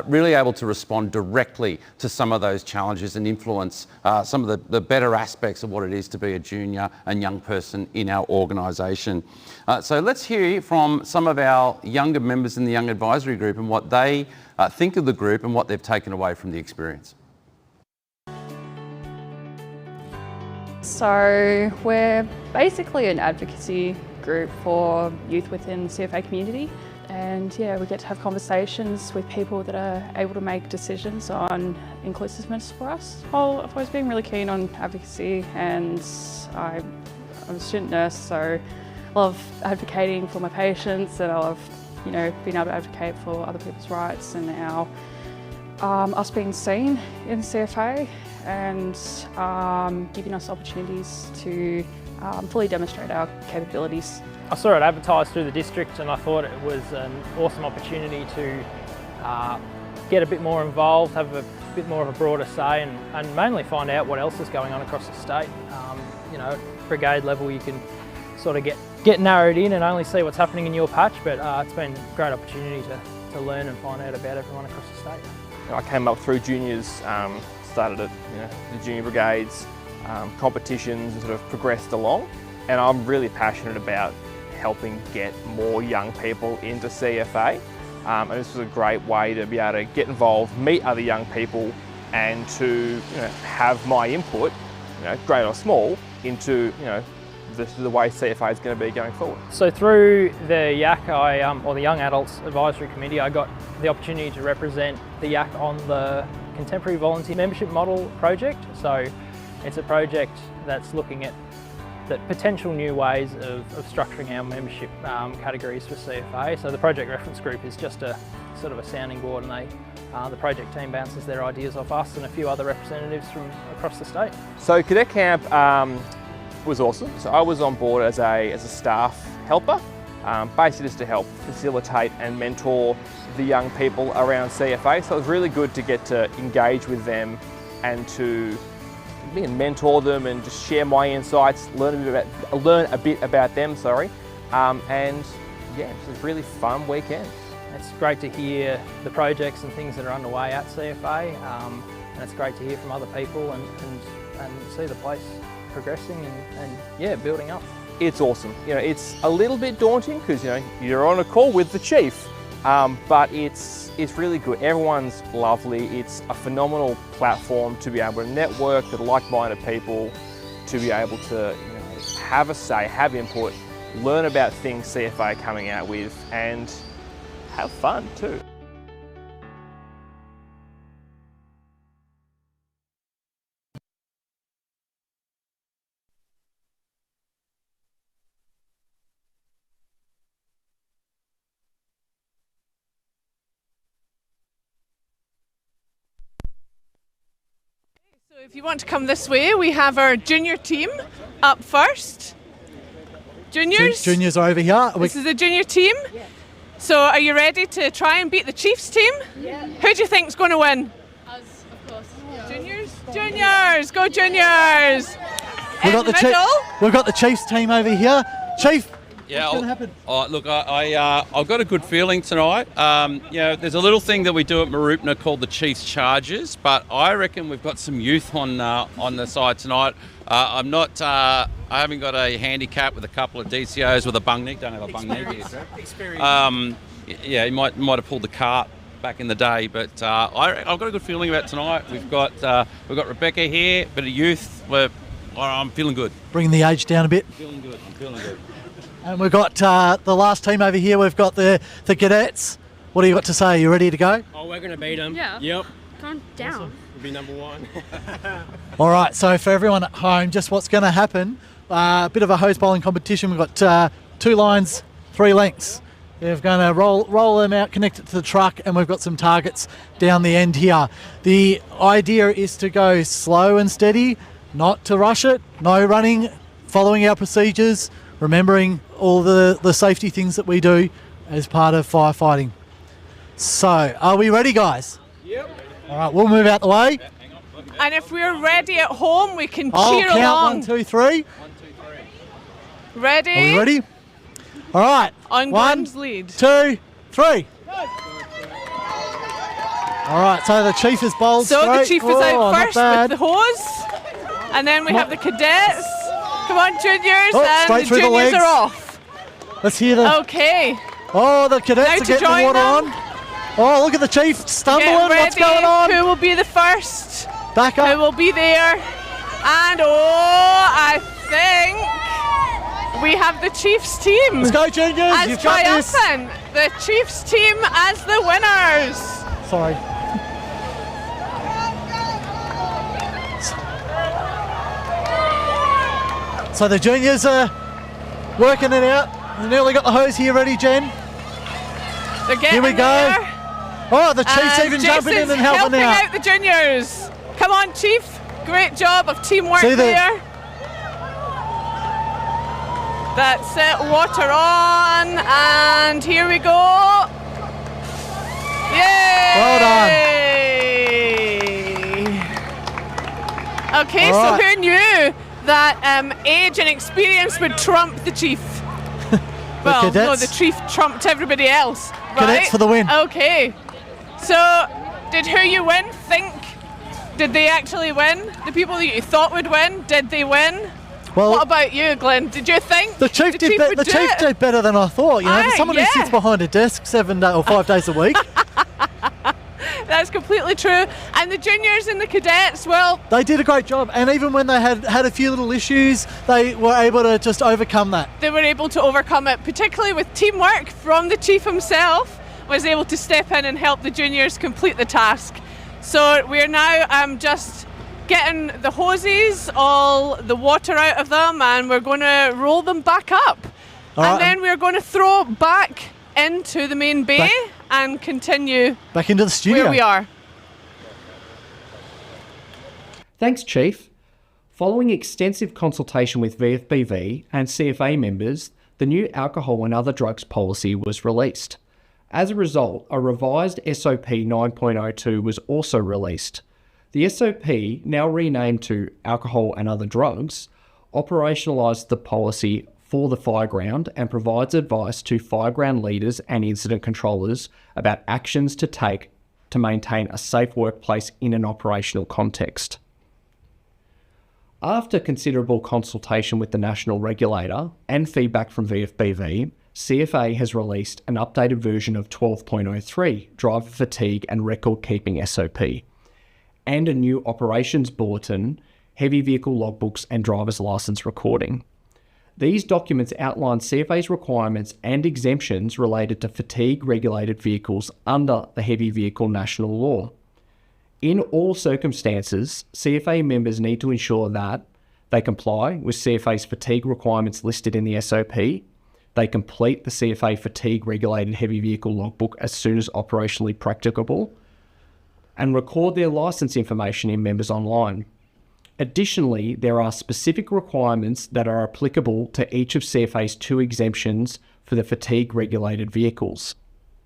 really able to respond directly to some of those challenges and influence some of the better aspects of what it is to be a junior and young person in our organisation. So let's hear from some of our younger members in the Young Advisory Group and what they think of the group and what they've taken away from the experience.
So we're basically an advocacy group for youth within the CFA community. And yeah, we get to have conversations with people that are able to make decisions on inclusiveness for us. Well, I've always been really keen on advocacy, and I'm a student nurse, so I love advocating for my patients, and I love, being able to advocate for other people's rights and us being seen in CFA, and giving us opportunities to fully demonstrate our capabilities.
I saw it advertised through the district, and I thought it was an awesome opportunity to get a bit more involved, have a bit more of a broader say, and mainly find out what else is going on across the state. At brigade level you can sort of get narrowed in and only see what's happening in your patch, but it's been a great opportunity to learn and find out about everyone across the state.
I came up through juniors, started at the junior brigades, competitions, and sort of progressed along, and I'm really passionate about helping get more young people into CFA, and this was a great way to be able to get involved, meet other young people, and to have my input, great or small, into the way CFA is going to be going forward.
So through the YAC, or the Young Adults Advisory Committee, I got the opportunity to represent the YAC on the Contemporary Volunteer Membership Model project. So it's a project that's looking at the potential new ways of structuring our membership categories for CFA. So the project reference group is just a sort of a sounding board, and the project team bounces their ideas off us and a few other representatives from across the state.
So Cadet Camp was awesome. So I was on board as a staff helper, basically just to help facilitate and mentor the young people around CFA. So it was really good to get to engage with them and to me and mentor them and just share my insights, learn a bit about them, and yeah, it's a really fun weekend.
It's great to hear the projects and things that are underway at CFA, and it's great to hear from other people and see the place progressing and yeah, building up.
It's awesome. You know, it's a little bit daunting because, you know, you're on a call with the chief, but it's really good. Everyone's lovely. It's a phenomenal platform to be able to network with like-minded people, to be able to, you know, have a say, have input, learn about things CFA are coming out with, and have fun too.
So if you want to come this way, we have our junior team up first. Juniors?
Juniors are over here.
This is the junior team. Yeah. So are you ready to try and beat the Chiefs team? Yeah. Who do you think is going to win?
Us, of course.
Juniors? Juniors! Go Juniors!
We've got the Chiefs team over here. Chief,
yeah,
what's going to happen?
Look, I've got a good feeling tonight. You know, there's a little thing that we do at Marupna called the Chiefs Charges, but I reckon we've got some youth on the side tonight. I haven't got a handicap with a couple of DCOs with a bung neck. Don't have a bung neck here. Experience. Yeah, he might have pulled the cart back in the day, but I've got a good feeling about tonight. We've got Rebecca here, bit of youth. I'm feeling good.
Bringing the age down a bit.
I'm feeling good.
And we've got the last team over here. We've got the cadets. What do you got to say? You ready to go?
Oh, we're going to beat them.
Yeah.
Yep.
Calm down.
Awesome. We'll be number one.
All right, so for everyone at home, just what's going to happen, a bit of a hose bowling competition. We've got 2 lines, 3 lengths. We're going to roll them out, connect it to the truck, and we've got some targets down the end here. The idea is to go slow and steady, not to rush it, no running, following our procedures, remembering all the safety things that we do as part of firefighting. So, are we ready, guys?
Yep.
All right, we'll move out the way.
And if we're ready at home, we can
I'll
cheer
count
along.
1, 2, 3.
Ready?
Are we ready? All right.
On
1,
Glenn's lead.
2, 3. All right, so the chief is bowled
So
straight.
the chief is out first with the hose. And then we have the cadets. Come on, juniors. And the juniors are off.
Let's hear them.
Okay.
Oh, the cadets
Now
are
to
getting the
join
water
them.
on. Oh, look at the chief stumbling.
Get ready.
What's going on?
Who will be the first?
Back up.
Who will be there? And I think we have the Chiefs team.
Let's go, juniors.
As
You've got this.
triumphant. The Chiefs team as the winners.
Sorry. So the juniors are working it out. We've nearly got the hose here ready, Jen.
They're getting
Here we go.
there.
Oh, the Chief's even jumping in and helping out.
The juniors. Come on, Chief. Great job of teamwork
See
there. That's it. Water on. And here we go. Yay!
Well done.
Okay,
All
so
right.
who knew that age and experience would trump the chief? Well, no,
cadets.
the chief trumped everybody else.
Cadets
right?
for the win.
Okay. So, did who you win think? Did they actually win? The people that you thought would win, did they win?
Well,
what about you, Glynn? Did you think
the chief did
would
the
do
chief
it?
did better than I thought. You know,
Aye,
for someone who sits behind a desk 5 days a week.
That's completely true. And the juniors and the cadets, well,
They did a great job, and even when they had a few little issues, they were able to just overcome that.
they were able to overcome it, particularly with teamwork from the chief himself, was able to step in and help the juniors complete the task. So we're now just getting the hoses, all the water out of them, and we're going to roll them back up.
All
and
right.
then we're going to throw back into the main bay and continue
Back into the studio.
where we are.
Thanks, Chief. Following extensive consultation with VFBV and CFA members, the new alcohol and other drugs policy was released. As a result, a revised SOP 9.02 was also released. The SOP, now renamed to Alcohol and Other Drugs, operationalises the policy for the fireground and provides advice to fireground leaders and incident controllers about actions to take to maintain a safe workplace in an operational context. After considerable consultation with the national regulator and feedback from VFBV, CFA has released an updated version of 12.03, Driver Fatigue and Record Keeping SOP, and a new Operations Bulletin, Heavy Vehicle Logbooks and Driver's Licence Recording. These documents outline CFA's requirements and exemptions related to fatigue-regulated vehicles under the Heavy Vehicle National Law. In all circumstances, CFA members need to ensure that they comply with CFA's fatigue requirements listed in the SOP, they complete the CFA fatigue-regulated heavy vehicle logbook as soon as operationally practicable, and record their licence information in Members Online. Additionally, there are specific requirements that are applicable to each of CFA's 2 exemptions for the fatigue-regulated vehicles.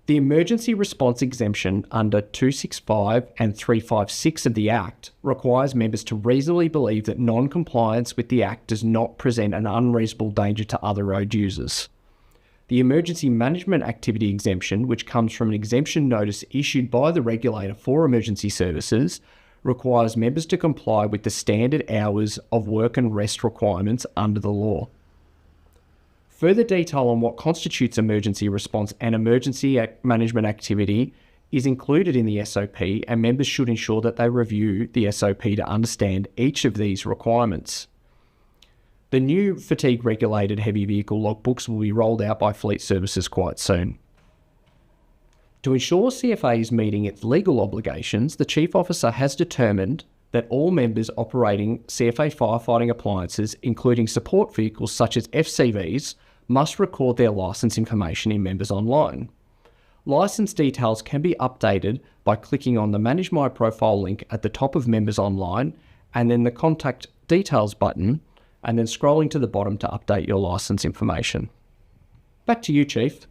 The emergency response exemption under 265 and 356 of the Act requires members to reasonably believe that non-compliance with the Act does not present an unreasonable danger to other road users. The emergency management activity exemption, which comes from an exemption notice issued by the regulator for emergency services, requires members to comply with the standard hours of work and rest requirements under the law. Further detail on what constitutes emergency response and emergency management activity is included in the SOP, and members should ensure that they review the SOP to understand each of these requirements. The new fatigue-regulated heavy vehicle logbooks will be rolled out by Fleet Services quite soon. To ensure CFA is meeting its legal obligations, the Chief Officer has determined that all members operating CFA firefighting appliances, including support vehicles such as FCVs, must record their licence information in Members Online. Licence details can be updated by clicking on the Manage My Profile link at the top of Members Online, and then the Contact Details button, and then scrolling to the bottom to update your licence information. Back to you, Chief.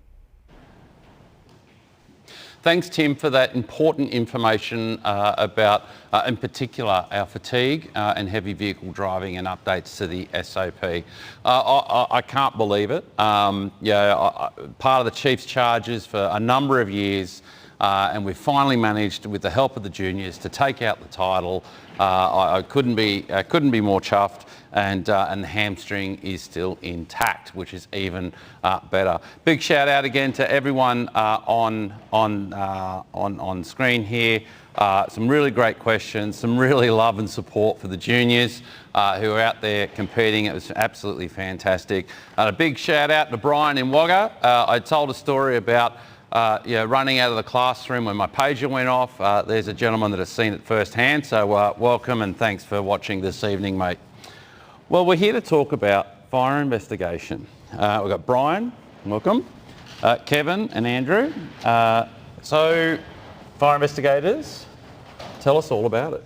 Thanks, Tim, for that important information about, in particular, our fatigue and heavy vehicle driving and updates to the SOP. I can't believe it. Part of the Chief's charges for a number of years, and we've finally managed, with the help of the juniors, to take out the title. I couldn't be more chuffed. And the hamstring is still intact, which is even better. Big shout out again to everyone on screen here. Some really great questions, some really love and support for the juniors who are out there competing. It was absolutely fantastic. And a big shout out to Brian in Wagga. I told a story about running out of the classroom when my pager went off. There's a gentleman that has seen it firsthand, so welcome and thanks for watching this evening, mate. Well, we're here to talk about fire investigation. We've got Brian, welcome, Kevin and Andrew. So, fire investigators, tell us all about it.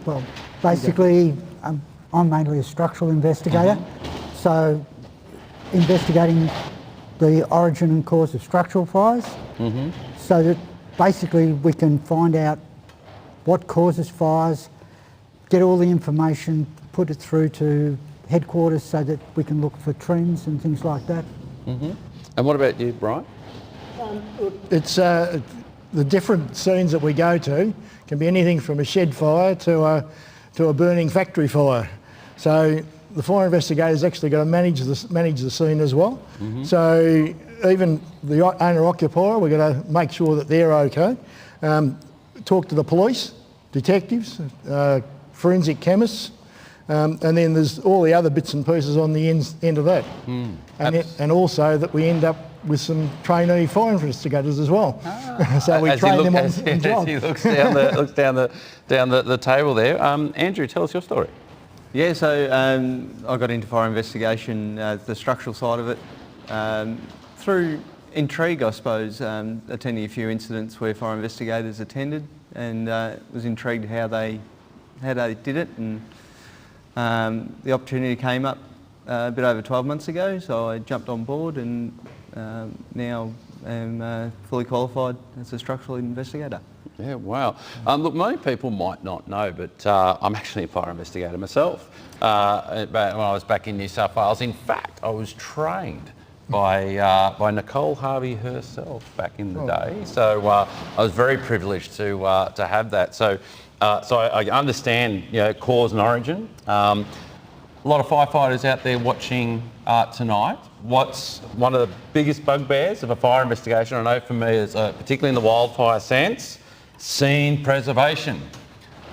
Well, basically, I'm mainly a structural investigator, so investigating the origin and cause of structural fires, so that basically we can find out what causes fires, get all the information, put it through to headquarters so that we can look for trends and things like that.
And what about you, Brian?
It's the different scenes that we go to can be anything from a shed fire to a burning factory fire. So the fire investigator's actually got to manage the scene as well. So even the owner-occupier, we've got to make sure that they're okay. Talk to the police, detectives, forensic chemists, and then there's all the other bits and pieces on the end of that. And also that we end up with some trainee fire investigators as well. So we train them on the job.
He looks down the table there. Andrew, tell us your story.
Yeah, so I got into fire investigation, the structural side of it, through intrigue, I suppose, attending a few incidents where fire investigators attended, and was intrigued how they did it, and the opportunity came up a bit over 12 months ago, so I jumped on board, and now am fully qualified as a structural investigator.
Yeah, wow. Look, many people might not know, but I'm actually a fire investigator myself. When I was back in New South Wales, in fact, I was trained by Nicole Harvey herself back in the day. So I was very privileged to have that. So I understand, cause and origin. A lot of firefighters out there watching tonight. What's one of the biggest bugbears of a fire investigation? I know for me, is particularly in the wildfire sense, scene preservation.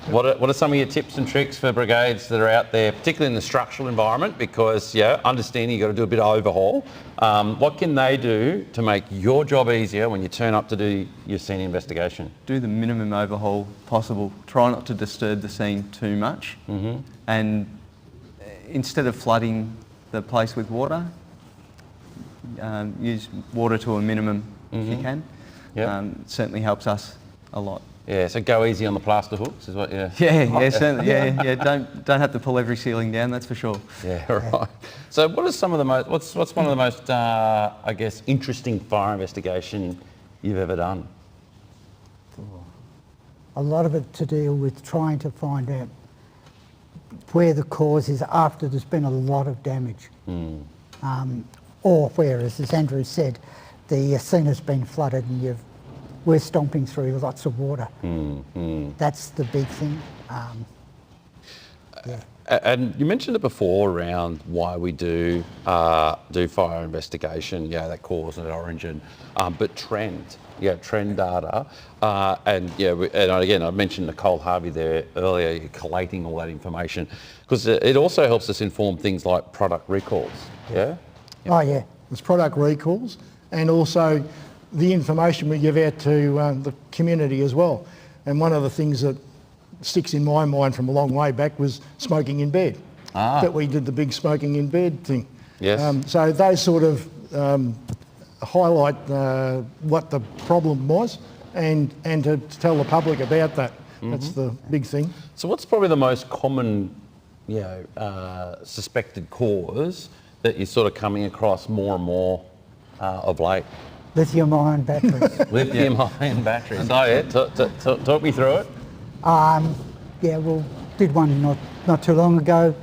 What are some of your tips and tricks for brigades that are out there, particularly in the structural environment? Because, understanding you've got to do a bit of overhaul. What can they do to make your job easier when you turn up to do your scene investigation?
Do the minimum overhaul possible. Try not to disturb the scene too much. And instead of flooding the place with water, use water to a minimum if you can. It certainly helps us a lot.
Yeah, so go easy on the plaster hooks is what you...
Yeah, certainly. Yeah. Don't have to pull every ceiling down, that's for sure.
Yeah, right. So what is some of the most, what's one of the most, I guess, interesting fire investigation you've ever done?
A lot of it to deal with trying to find out where the cause is after there's been a lot of damage. Or where, as Andrew said, the scene has been flooded and we're stomping through lots of water. That's the big thing.
And you mentioned it before around why we do fire investigation, that cause and origin, but trend data, and again, I mentioned Nicole Harvey there earlier, you're collating all that information, because it also helps us inform things like product recalls,
Oh yeah, there's product recalls, and also the information we give out to the community as well. And one of the things that sticks in my mind from a long way back was smoking in bed. That we did the big smoking in bed thing.
Yes.
So those sort of highlight what the problem was and to tell the public about that. That's the big thing.
So what's probably the most common, suspected cause that you're sort of coming across more and more of late?
Lithium-ion batteries.
Lithium-ion batteries. Oh yeah, talk me through it.
Did one not too long ago.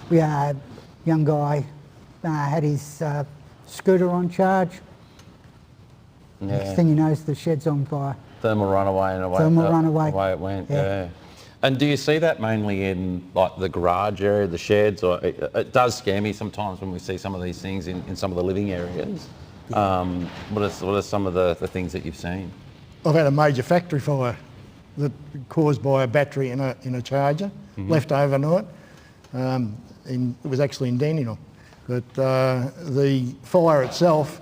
We had a young guy had his scooter on charge. Next thing you know, the shed's on fire.
Thermal runaway and away it went. Yeah. And do you see that mainly in like the garage area, the sheds, or it does scare me sometimes when we see some of these things in some of the living areas. What are some of the things that you've seen?
I've had a major factory fire that caused by a battery in a charger, left overnight. It was actually in Dandenong. But the fire itself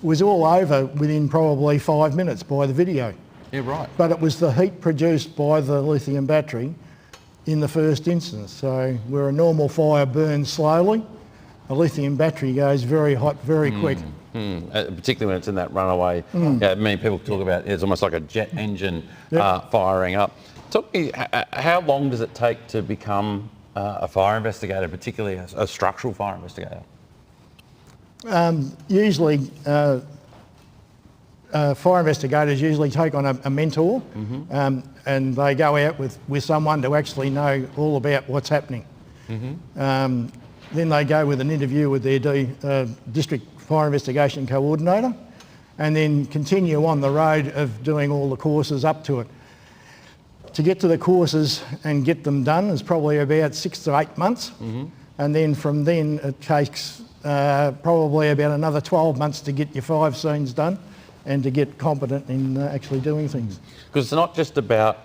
was all over within probably 5 minutes by the video.
Yeah, right.
But it was the heat produced by the lithium battery in the first instance. So where a normal fire burns slowly, a lithium battery goes very hot very quick.
Particularly when it's in that runaway. Many people talk about it's almost like a jet engine firing up. Talk me, how long does it take to become a fire investigator, particularly a structural fire investigator?
Usually, fire investigators usually take on a mentor, and they go out with someone to actually know all about what's happening. Then they go with an interview with their district fire investigation coordinator, and then continue on the road of doing all the courses up to it. To get to the courses and get them done is probably about 6 to 8 months, and then from then it takes probably about another 12 months to get your 5 scenes done and to get competent in actually doing things.
Because it's not just about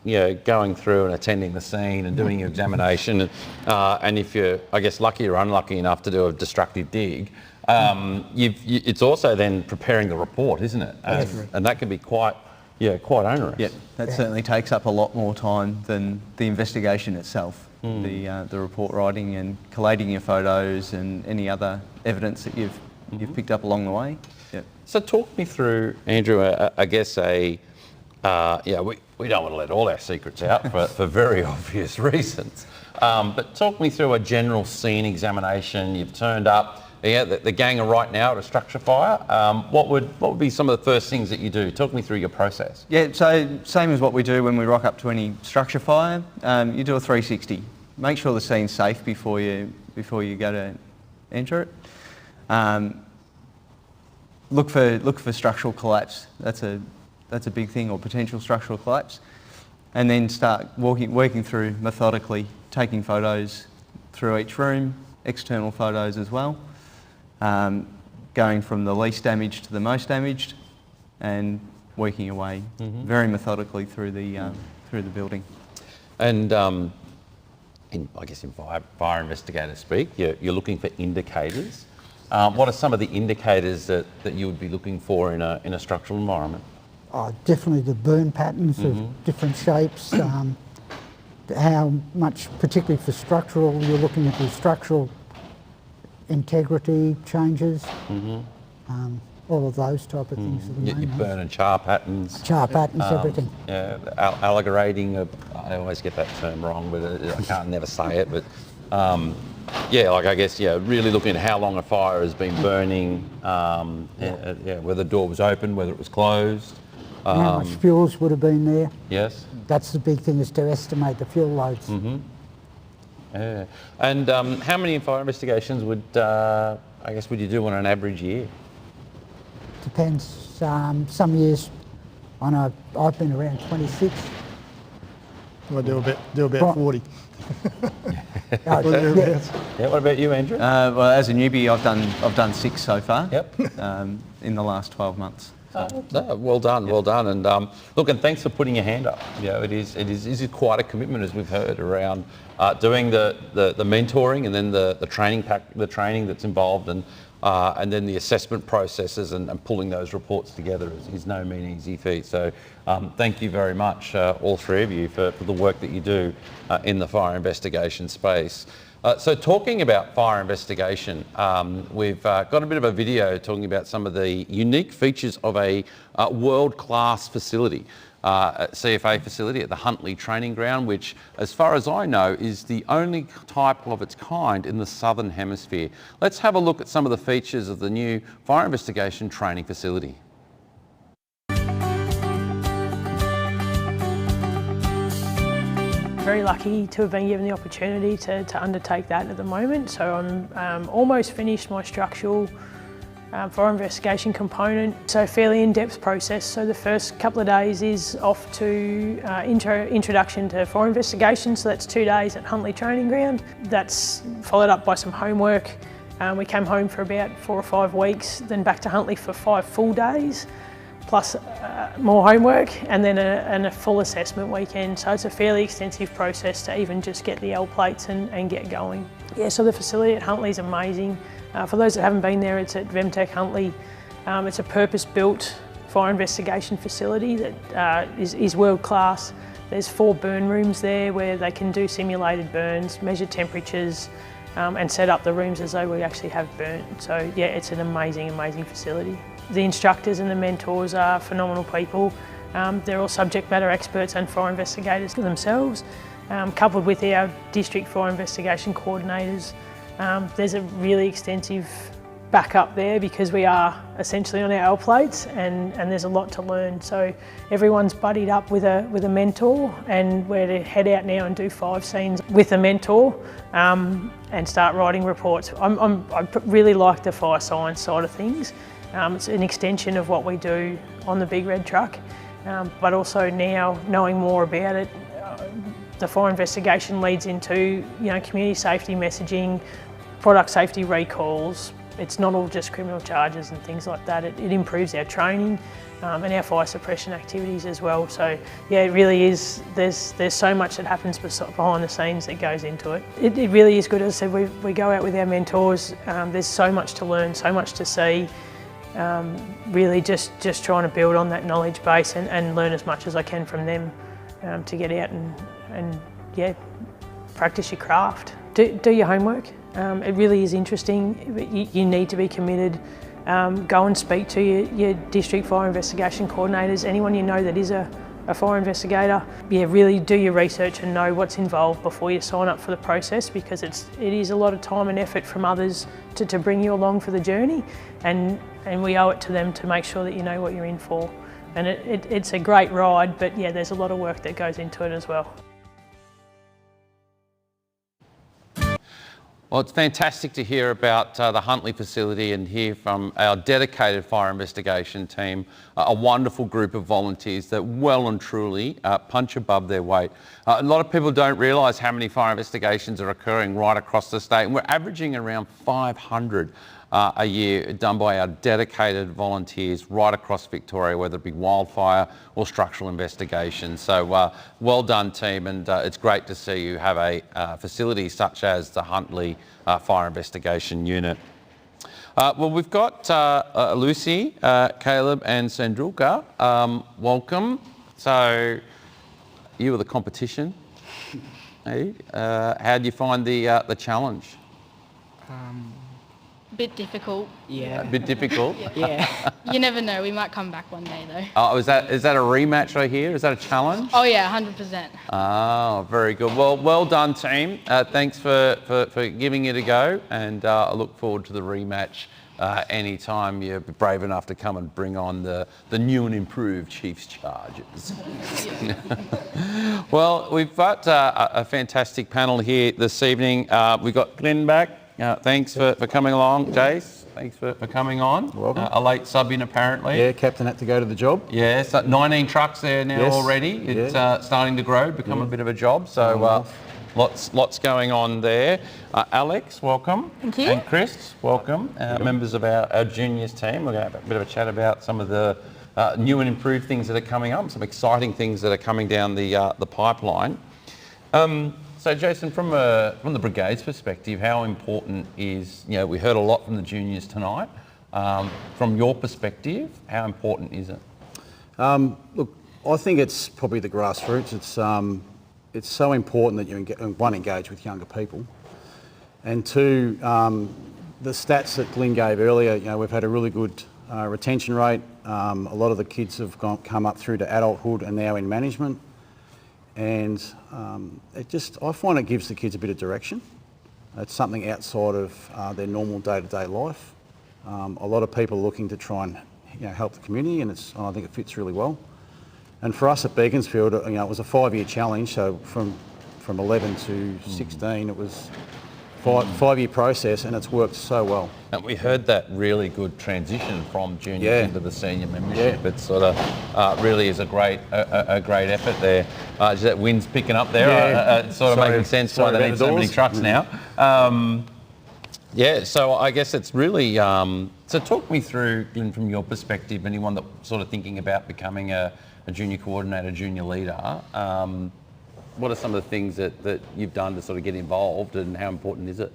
going through and attending the scene and doing your examination, and if you're, I guess, lucky or unlucky enough to do a destructive dig, it's also then preparing the report, isn't it? And that can be quite onerous.
Yeah, that certainly takes up a lot more time than the investigation itself. The report writing and collating your photos and any other evidence that you've picked up along the way. Yep.
So talk me through, Andrew, I guess we don't want to let all our secrets out for very obvious reasons. But talk me through a general scene examination. You've turned up, the gang are right now at a structure fire. What would be some of the first things that you do? Talk me through your process.
Yeah, so same as what we do when we rock up to any structure fire. You do a 360. Make sure the scene's safe before you go to enter it. Look for structural collapse. That's a big thing, or potential structural collapse, and then start working through methodically, taking photos through each room, external photos as well. Going from the least damaged to the most damaged, and working away very methodically through the building.
And I guess in fire investigator speak, you're looking for indicators. What are some of the indicators that you would be looking for in a structural environment?
Definitely the burn patterns of different shapes. How much, particularly for structural, you're looking at the structural integrity changes, all of those type of things.
Your burn and char patterns.
Char patterns, everything.
Yeah, alligating. I always get that term wrong, but I can't never say it. But I guess really looking at how long a fire has been burning. Whether the door was open, whether it was closed.
How much fuels would have been there.
Yes.
That's the big thing, is to estimate the fuel loads.
Yeah. And how many fire investigations would you do on an average year?
Depends. Some years, I've been around 26.
I do about 40.
What about you, Andrew?
Well, as a newbie, I've done 6 so far. Yep. In the last 12 months.
No, well done. And look, and thanks for putting your hand up. It is quite a commitment, as we've heard, around doing the mentoring, and then the training that's involved, and then the assessment processes and pulling those reports together is no mean easy feat. So thank you very much, all three of you, for the work that you do in the fire investigation space. So talking about fire investigation, we've got a bit of a video talking about some of the unique features of a world-class facility, CFA facility at the Huntley Training Ground, which, as far as I know, is the only type of its kind in the Southern Hemisphere. Let's have a look at some of the features of the new fire investigation training facility.
Very lucky to have been given the opportunity to undertake that at the moment. So I'm almost finished my structural fire investigation component. So fairly in-depth process. So the first couple of days is off to introduction to fire investigation. So that's 2 days at Huntley Training Ground. That's followed up by some homework. We came home for about 4 or 5 weeks, then back to Huntley for 5 full days, plus more homework, and then a full assessment weekend. So it's a fairly extensive process to even just get the L plates and get going. Yeah, so the facility at Huntley is amazing. For those that haven't been there, it's at Vemtech Huntley. It's a purpose-built fire investigation facility that is world class. There's 4 burn rooms there where they can do simulated burns, measure temperatures, and set up the rooms as though we actually have burnt. So yeah, it's an amazing, amazing facility. The instructors and the mentors are phenomenal people. They're all subject matter experts and fire investigators themselves, coupled with our district fire investigation coordinators. There's a really extensive backup there because we are essentially on our L plates, and there's a lot to learn. So everyone's buddied up with a mentor, and we're to head out now and do 5 scenes with a mentor and start writing reports. I really like the fire science side of things. It's an extension of what we do on the big red truck, but also now knowing more about it, the fire investigation leads into community safety messaging, product safety recalls. It's not all just criminal charges and things like that. It improves our training and our fire suppression activities as well. So yeah, it really is. There's so much that happens behind the scenes that goes into it. It really is good. As I said, we go out with our mentors. There's so much to learn, so much to see. Really just trying to build on that knowledge base and learn as much as I can from them to get out and yeah, practice your craft. Do your homework. It really is interesting. You need to be committed. Go and speak to your district fire investigation coordinators, anyone you know that is a a fire investigator. Yeah, really do your research and know what's involved before you sign up for the process, because it is a lot of time and effort from others to bring you along for the journey, and we owe it to them to make sure that you know what you're in for. And it's a great ride, but yeah, there's a lot of work that goes into it as well.
Well, it's fantastic to hear about the Huntley facility and hear from our dedicated fire investigation team, a wonderful group of volunteers that well and truly punch above their weight. A lot of people don't realise how many fire investigations are occurring right across the state, and we're averaging around 500 a year done by our dedicated volunteers right across Victoria, whether it be wildfire or structural investigation. So well done, team, and it's great to see you have a facility such as the Huntley Fire Investigation Unit. Well, we've got Lucy, Caleb and Sandrulka. Welcome. So you were the competition. Hey, how do you find the challenge?
Bit difficult.
Yeah. A bit difficult?
Yeah. You never know, we might come back one day though.
Oh, is that a rematch right here? Is that a challenge?
Oh yeah, 100%.
Oh, very good. Well done, team. Thanks for giving it a go, and I look forward to the rematch anytime you're brave enough to come and bring on the new and improved Chiefs charges. Well, we've got a fantastic panel here this evening. We've got Glynn back. Thanks for coming along. Jace, thanks for coming on.
Welcome.
A late sub-in apparently.
Yeah, captain had to go to the job.
Yeah, so 19 trucks there now already. It's starting to grow, become a bit of a job. So lots going on there. Alex, welcome.
Thank you.
And Chris, welcome. Members of our juniors team. We're going to have a bit of a chat about some of the new and improved things that are coming up, some exciting things that are coming down the pipeline. So Jason, from the brigade's perspective, how important is, we heard a lot from the juniors tonight. From your perspective, how important is it?
Look, I think it's probably the grassroots. It's so important that you, one, engage with younger people, and two, the stats that Glynn gave earlier, we've had a really good retention rate. A lot of the kids have come up through to adulthood and now in management. And I find it gives the kids a bit of direction. It's something outside of their normal day-to-day life. A lot of people are looking to try and help the community, and I think it fits really well. And for us at Beaconsfield, it was a 5-year challenge. So from 11 to 16, it was five-year process, and it's worked so well.
And we heard that really good transition from juniors into the senior membership.
Yeah.
It sort of really is a great effort there. Is that wind's picking up there?
Yeah.
Sort of making sense why they need so many trucks now. So I guess it's really, so talk me through, Glynn, from your perspective, anyone that's sort of thinking about becoming a junior coordinator, junior leader, what are some of the things that you've done to sort of get involved, and how important is it?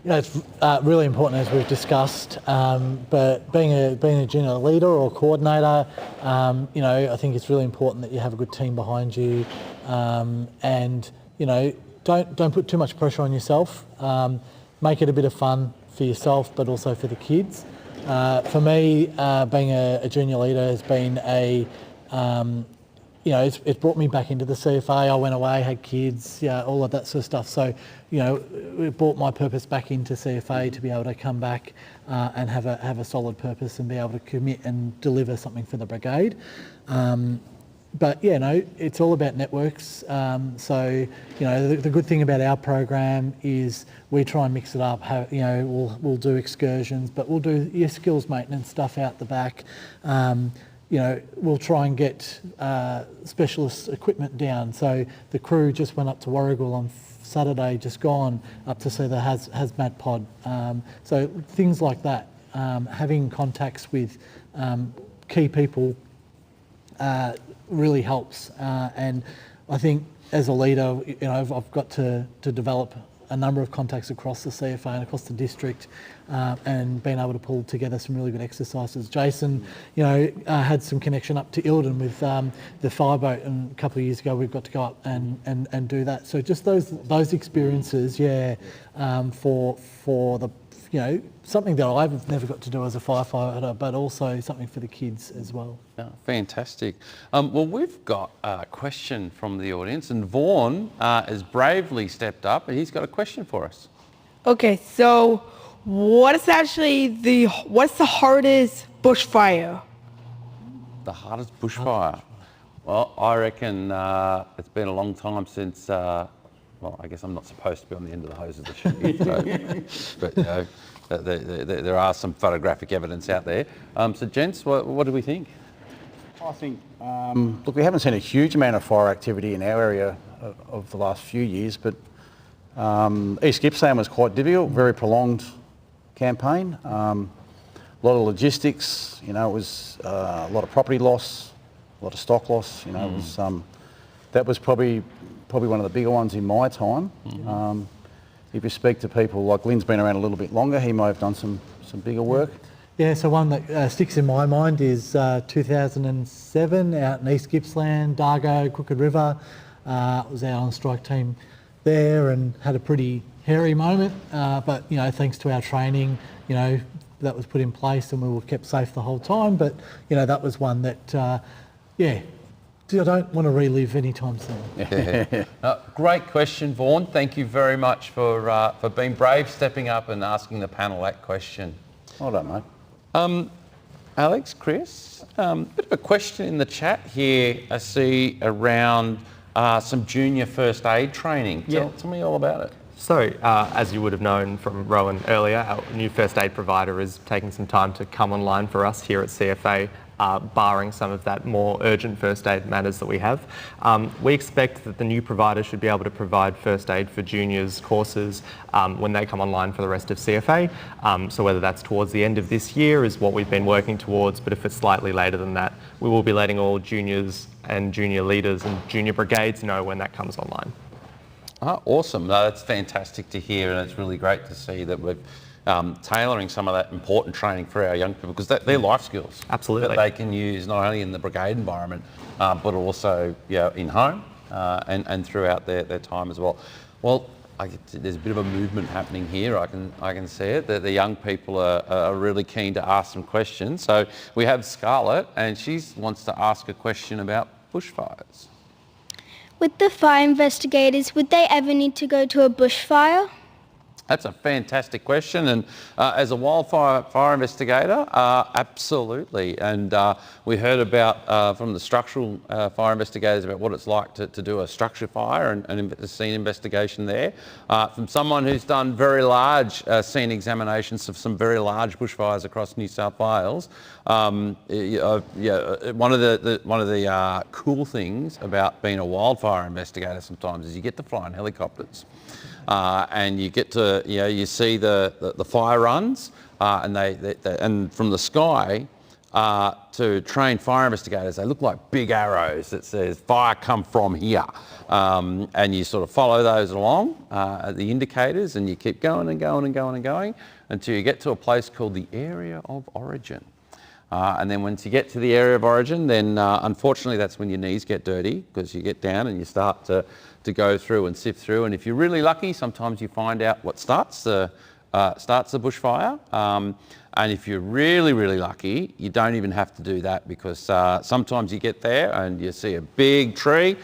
It's really important, as we've discussed, but being a junior leader or coordinator, I think it's really important that you have a good team behind you, and don't put too much pressure on yourself. Make it a bit of fun for yourself, but also for the kids. For me, being a junior leader has been it's brought me back into the CFA. I went away, had kids, all of that sort of stuff. So, it brought my purpose back into CFA to be able to come back and have a solid purpose and be able to commit and deliver something for the brigade. But it's all about networks. So, the good thing about our program is we try and mix it up. We'll do excursions, but we'll do your skills maintenance stuff out the back. We'll try and get specialist equipment down. So the crew just went up to Warragul on Saturday, just gone up to see the hazmat pod. So things like that, having contacts with key people really helps. And I think as a leader, I've got to develop a number of contacts across the CFA and across the district, and being able to pull together some really good exercises. Jason, had some connection up to Ilden with the fireboat, and a couple of years ago we've got to go up and do that. So just those experiences, for something that I've never got to do as a firefighter, but also something for the kids as well.
Yeah, fantastic. Well, we've got a question from the audience, and Vaughan has bravely stepped up, and he's got a question for us.
Okay, so what's the hardest bushfire?
The hardest bushfire? Well, I reckon it's been a long time since, well, I guess I'm not supposed to be on the end of the hose of the shooting, but there are some photographic evidence out there. So, gents, what do we think?
I think, look, we haven't seen a huge amount of fire activity in our area of the last few years, but East Gippsland was quite difficult, very prolonged campaign. A lot of logistics, it was a lot of property loss, a lot of stock loss. It was that was probably one of the bigger ones in my time. If you speak to people like Glynn's been around a little bit longer, he may have done some bigger work.
Yeah, so one that sticks in my mind is 2007 out in East Gippsland, Dargo, Crooked River. I was out on strike team there and had a pretty hairy moment, but thanks to our training, that was put in place and we were kept safe the whole time. But that was one that, I don't want to relive anytime soon.
Great question, Vaughan. Thank you very much for being brave, stepping up and asking the panel that question.
Well done, mate.
Alex, Chris, bit of a question in the chat here I see around some junior first aid training. Tell me all about it.
So, as you would have known from Rohan earlier, our new first aid provider is taking some time to come online for us here at CFA, barring some of that more urgent first aid matters that we have. We expect that the new provider should be able to provide first aid for juniors courses when they come online for the rest of CFA. So whether that's towards the end of this year is what we've been working towards, but if it's slightly later than that, we will be letting all juniors and junior leaders and junior brigades know when that comes online.
Awesome. No, that's fantastic to hear, and it's really great to see that we're tailoring some of that important training for our young people, because they're life skills.
Absolutely.
That they can use not only in the brigade environment, but also in home and throughout their time as well. Well, there's a bit of a movement happening here. I can see it. The young people are really keen to ask some questions. So we have Scarlett, and she wants to ask a question about bushfires.
With the fire investigators, would they ever need to go to a bushfire?
That's a fantastic question, and as a wildfire investigator, absolutely. And we heard about from the structural fire investigators about what it's like to do a structure fire and a scene investigation there. From someone who's done very large scene examinations of some very large bushfires across New South Wales, one of the cool things about being a wildfire investigator sometimes is you get to fly in helicopters. And you get to, you see the fire runs, and from the sky to trained fire investigators, they look like big arrows that says fire come from here, and you sort of follow those along the indicators, and you keep going and going and going and going until you get to a place called the area of origin. And then once you get to the area of origin, then unfortunately that's when your knees get dirty, because you get down and you start to go through and sift through. And if you're really lucky, sometimes you find out what starts the bushfire. And if you're really, really lucky, you don't even have to do that, because sometimes you get there and you see a big tree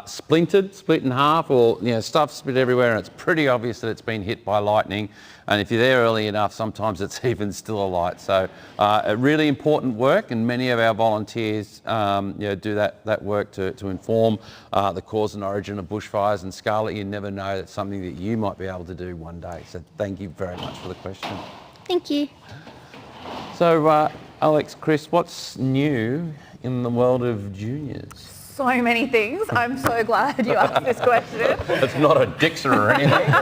split in half, or stuff split everywhere, and it's pretty obvious that it's been hit by lightning. And if you're there early enough, sometimes it's even still alight. So a really important work, and many of our volunteers do that work to inform the cause and origin of bushfires. And Scarlett, you never know, that's something that you might be able to do one day. So thank you very much for the question.
Thank you.
So Alex, Chris, what's new in the world of juniors?
So many things. I'm so glad you asked this question.
It's not a dictionary or anything.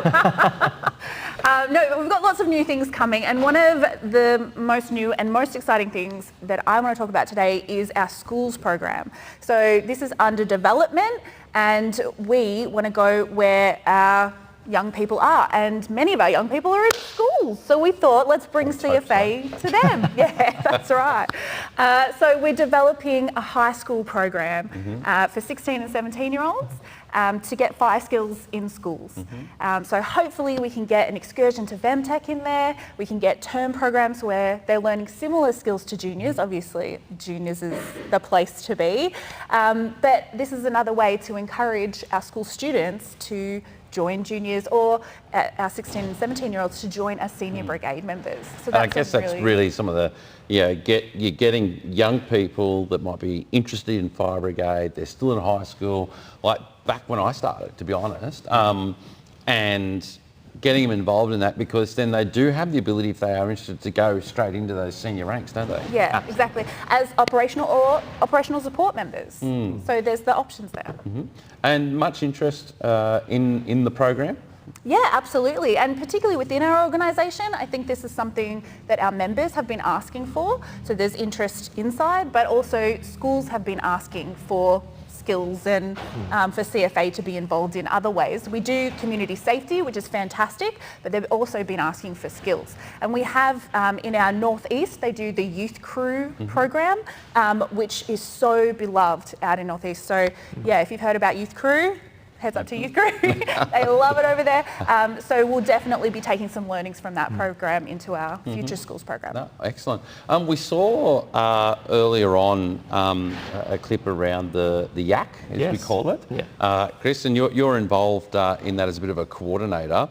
No, we've got lots of new things coming, and one of the most new and most exciting things that I want to talk about today is our schools program. So this is under development, and we want to go where our young people are, and many of our young people are in schools, so we thought, let's bring CFA to them. Yeah, that's right. So we're developing a high school program for 16 and 17 year olds, to get fire skills in schools. So hopefully we can get an excursion to VEMTech in there. We can get term programs where they're learning similar skills to juniors. Obviously, juniors is the place to be. But this is another way to encourage our school students to join juniors, or our 16 and 17-year-olds to join as senior brigade members. So
I guess that's really some of the, you're getting young people that might be interested in fire brigade, they're still in high school, like back when I started, to be honest, and getting them involved in that, because then they do have the ability, if they are interested, to go straight into those senior ranks, don't they?
Yeah, exactly. As operational or operational support members. So there's the options there.
And much interest in the program?
Yeah, absolutely. And particularly within our organisation, I think this is something that our members have been asking for. So there's interest inside, but also schools have been asking for skills and for CFA to be involved in other ways. We do community safety, which is fantastic, but they've also been asking for skills. And we have in our northeast, they do the youth crew program, which is so beloved out in northeast. So yeah, if you've heard about youth crew, heads up to youth crew. They love it over there. So we'll definitely be taking some learnings from that program into our future schools program.
No, excellent. We saw earlier on a clip around the yak, as we call it. Chris, and you're involved in that as a bit of a coordinator.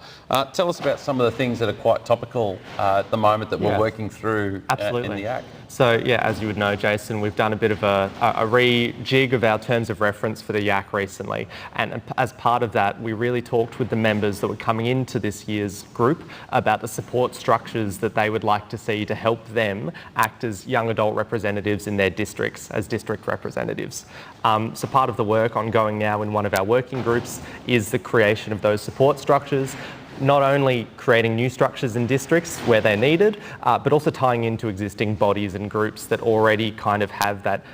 Tell us about some of the things that are quite topical at the moment that we're working through in the yak.
So yeah, as you would know, Jason, we've done a bit of a rejig of our terms of reference for the yak recently. And as part of that, we really talked with the members that were coming into this year's group about the support structures that they would like to see to help them act as young adult representatives in their districts, as district representatives. So part of the work ongoing now in one of our working groups is the creation of those support structures, not only creating new structures in districts where they're needed, but also tying into existing bodies and groups that already kind of have that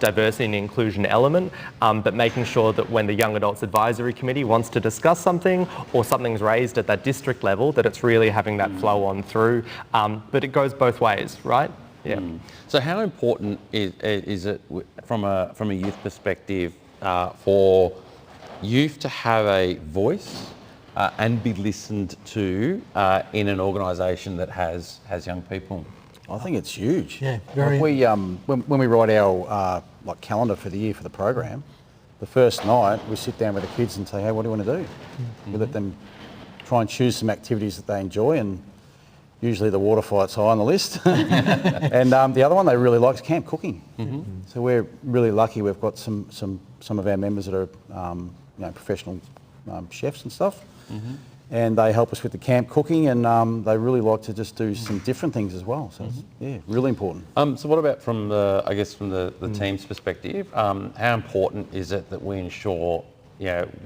diversity and inclusion element, but making sure that when the Young Adults Advisory Committee wants to discuss something or something's raised at that district level, that it's really having that flow on through. But it goes both ways, right? Yeah.
So how important is it from a youth perspective for youth to have a voice and be listened to in an organisation that has young people?
I think it's huge.
Yeah, very.
When we write our calendar for the year for the program, the first night we sit down with the kids and say, hey, what do you want to do? We let them try and choose some activities that they enjoy, and usually the water fight's high on the list. And the other one they really like is camp cooking. So we're really lucky. We've got some of our members that are professional chefs and stuff. And they help us with the camp cooking, and they really like to just do some different things as well. So it's, really important.
So what about from the team's perspective? How important is it that we ensure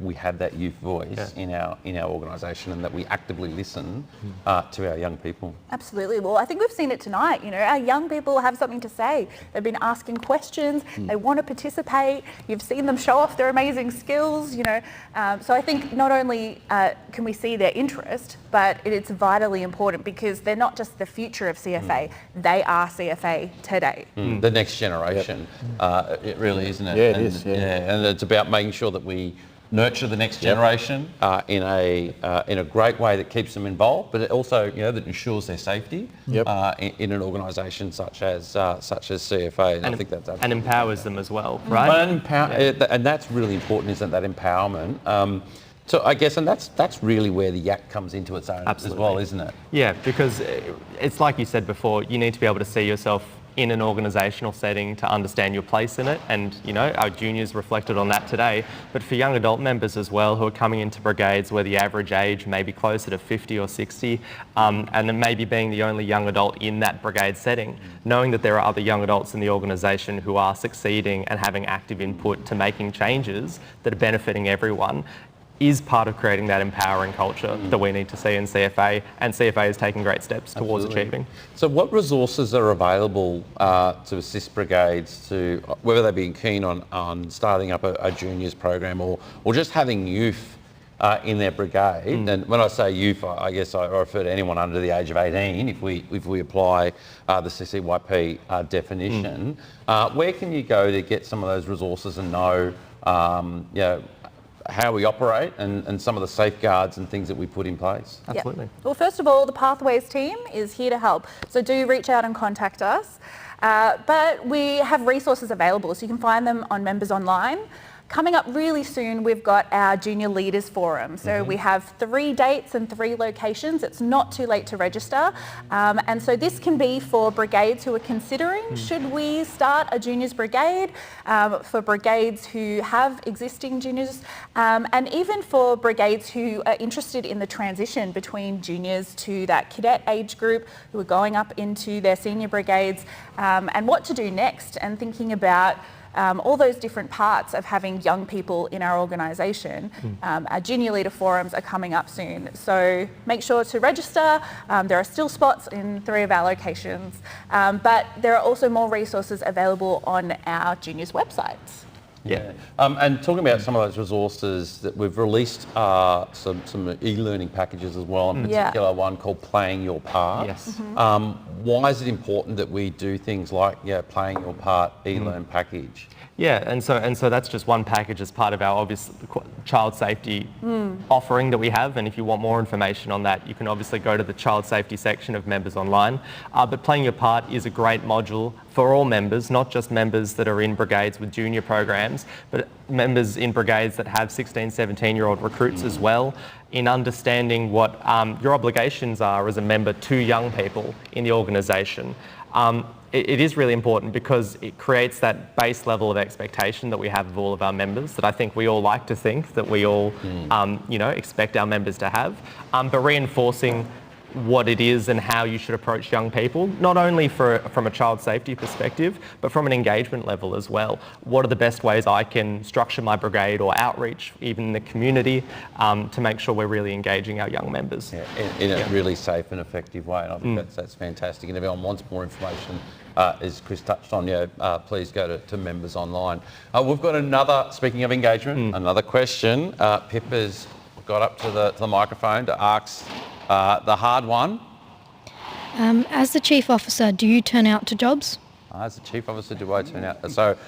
we have that youth voice in our organisation, and that we actively listen to our young people?
Absolutely. Well, I think we've seen it tonight. Our young people have something to say. They've been asking questions. They want to participate. You've seen them show off their amazing skills. So I think not only can we see their interest, but it's vitally important, because they're not just the future of CFA. They are CFA today.
The next generation. It really, isn't it?
Yeah, it is.
And it's about making sure that we nurture the next generation in a great way that keeps them involved, but it also that ensures their safety in an organisation such as CFA. And I think that's
and empowers them as well, right?
And that's really important, isn't that empowerment? So I guess, and that's really where the yak comes into its own as well, isn't it?
Yeah, because it's like you said before, you need to be able to see yourself in an organisational setting to understand your place in it, and our juniors reflected on that today. But for young adult members as well, who are coming into brigades where the average age may be closer to 50 or 60, and then maybe being the only young adult in that brigade setting, knowing that there are other young adults in the organisation who are succeeding and having active input to making changes that are benefiting everyone, is part of creating that empowering culture that we need to see in CFA, and CFA is taking great steps towards achieving.
So what resources are available to assist brigades to, whether they be keen on starting up a juniors program or just having youth in their brigade? And when I say youth, I guess I refer to anyone under the age of 18 if we apply the CCYP definition. Where can you go to get some of those resources and know how we operate and some of the safeguards and things that we put in place.
Absolutely. Well, first of all, the Pathways team is here to help. So do reach out and contact us. But we have resources available, so you can find them on Members Online. Coming up really soon, we've got our Junior Leaders Forum. So we have 3 dates and 3 locations. It's not too late to register. And so this can be for brigades who are considering, should we start a juniors brigade, for brigades who have existing juniors, and even for brigades who are interested in the transition between juniors to that cadet age group who are going up into their senior brigades, and what to do next, and thinking about all those different parts of having young people in our organisation. Our Junior Leader Forums are coming up soon, so make sure to register. There are still spots in 3 of our locations, but there are also more resources available on our juniors websites.
Yeah, and talking about some of those resources that we've released, some e-learning packages as well, in particular one called Playing Your Part.
Yes.
Why is it important that we do things like Playing Your Part e-learn package?
Yeah, and so that's just one package as part of our obvious child safety offering that we have. And if you want more information on that, you can obviously go to the child safety section of Members Online. But Playing Your Part is a great module for all members, not just members that are in brigades with junior programs, but members in brigades that have 16, 17-year-old recruits as well, in understanding what your obligations are as a member to young people in the organisation. It is really important because it creates that base level of expectation that we have of all of our members, that I think we all like to think that we all, expect our members to have, but reinforcing what it is and how you should approach young people, not only from a child safety perspective, but from an engagement level as well. What are the best ways I can structure my brigade or outreach, even in the community, to make sure we're really engaging our young members?
In a really safe and effective way, and I think that's fantastic. And if anyone wants more information, as Chris touched on, please go to Members Online. We've got another, speaking of engagement, another question. Pippa's got up to the microphone to ask the hard one.
As the Chief Officer, do you turn out to jobs?
As the Chief Officer, do I turn out? So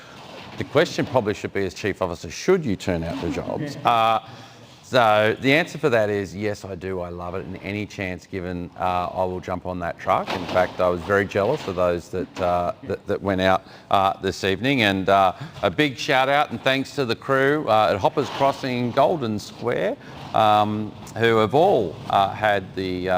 the question probably should be, as Chief Officer, should you turn out to jobs? So the answer for that is yes, I do. I love it. And any chance given, I will jump on that truck. In fact, I was very jealous of those that went out this evening. And a big shout out and thanks to the crew at Hoppers Crossing Golden Square, who have all had the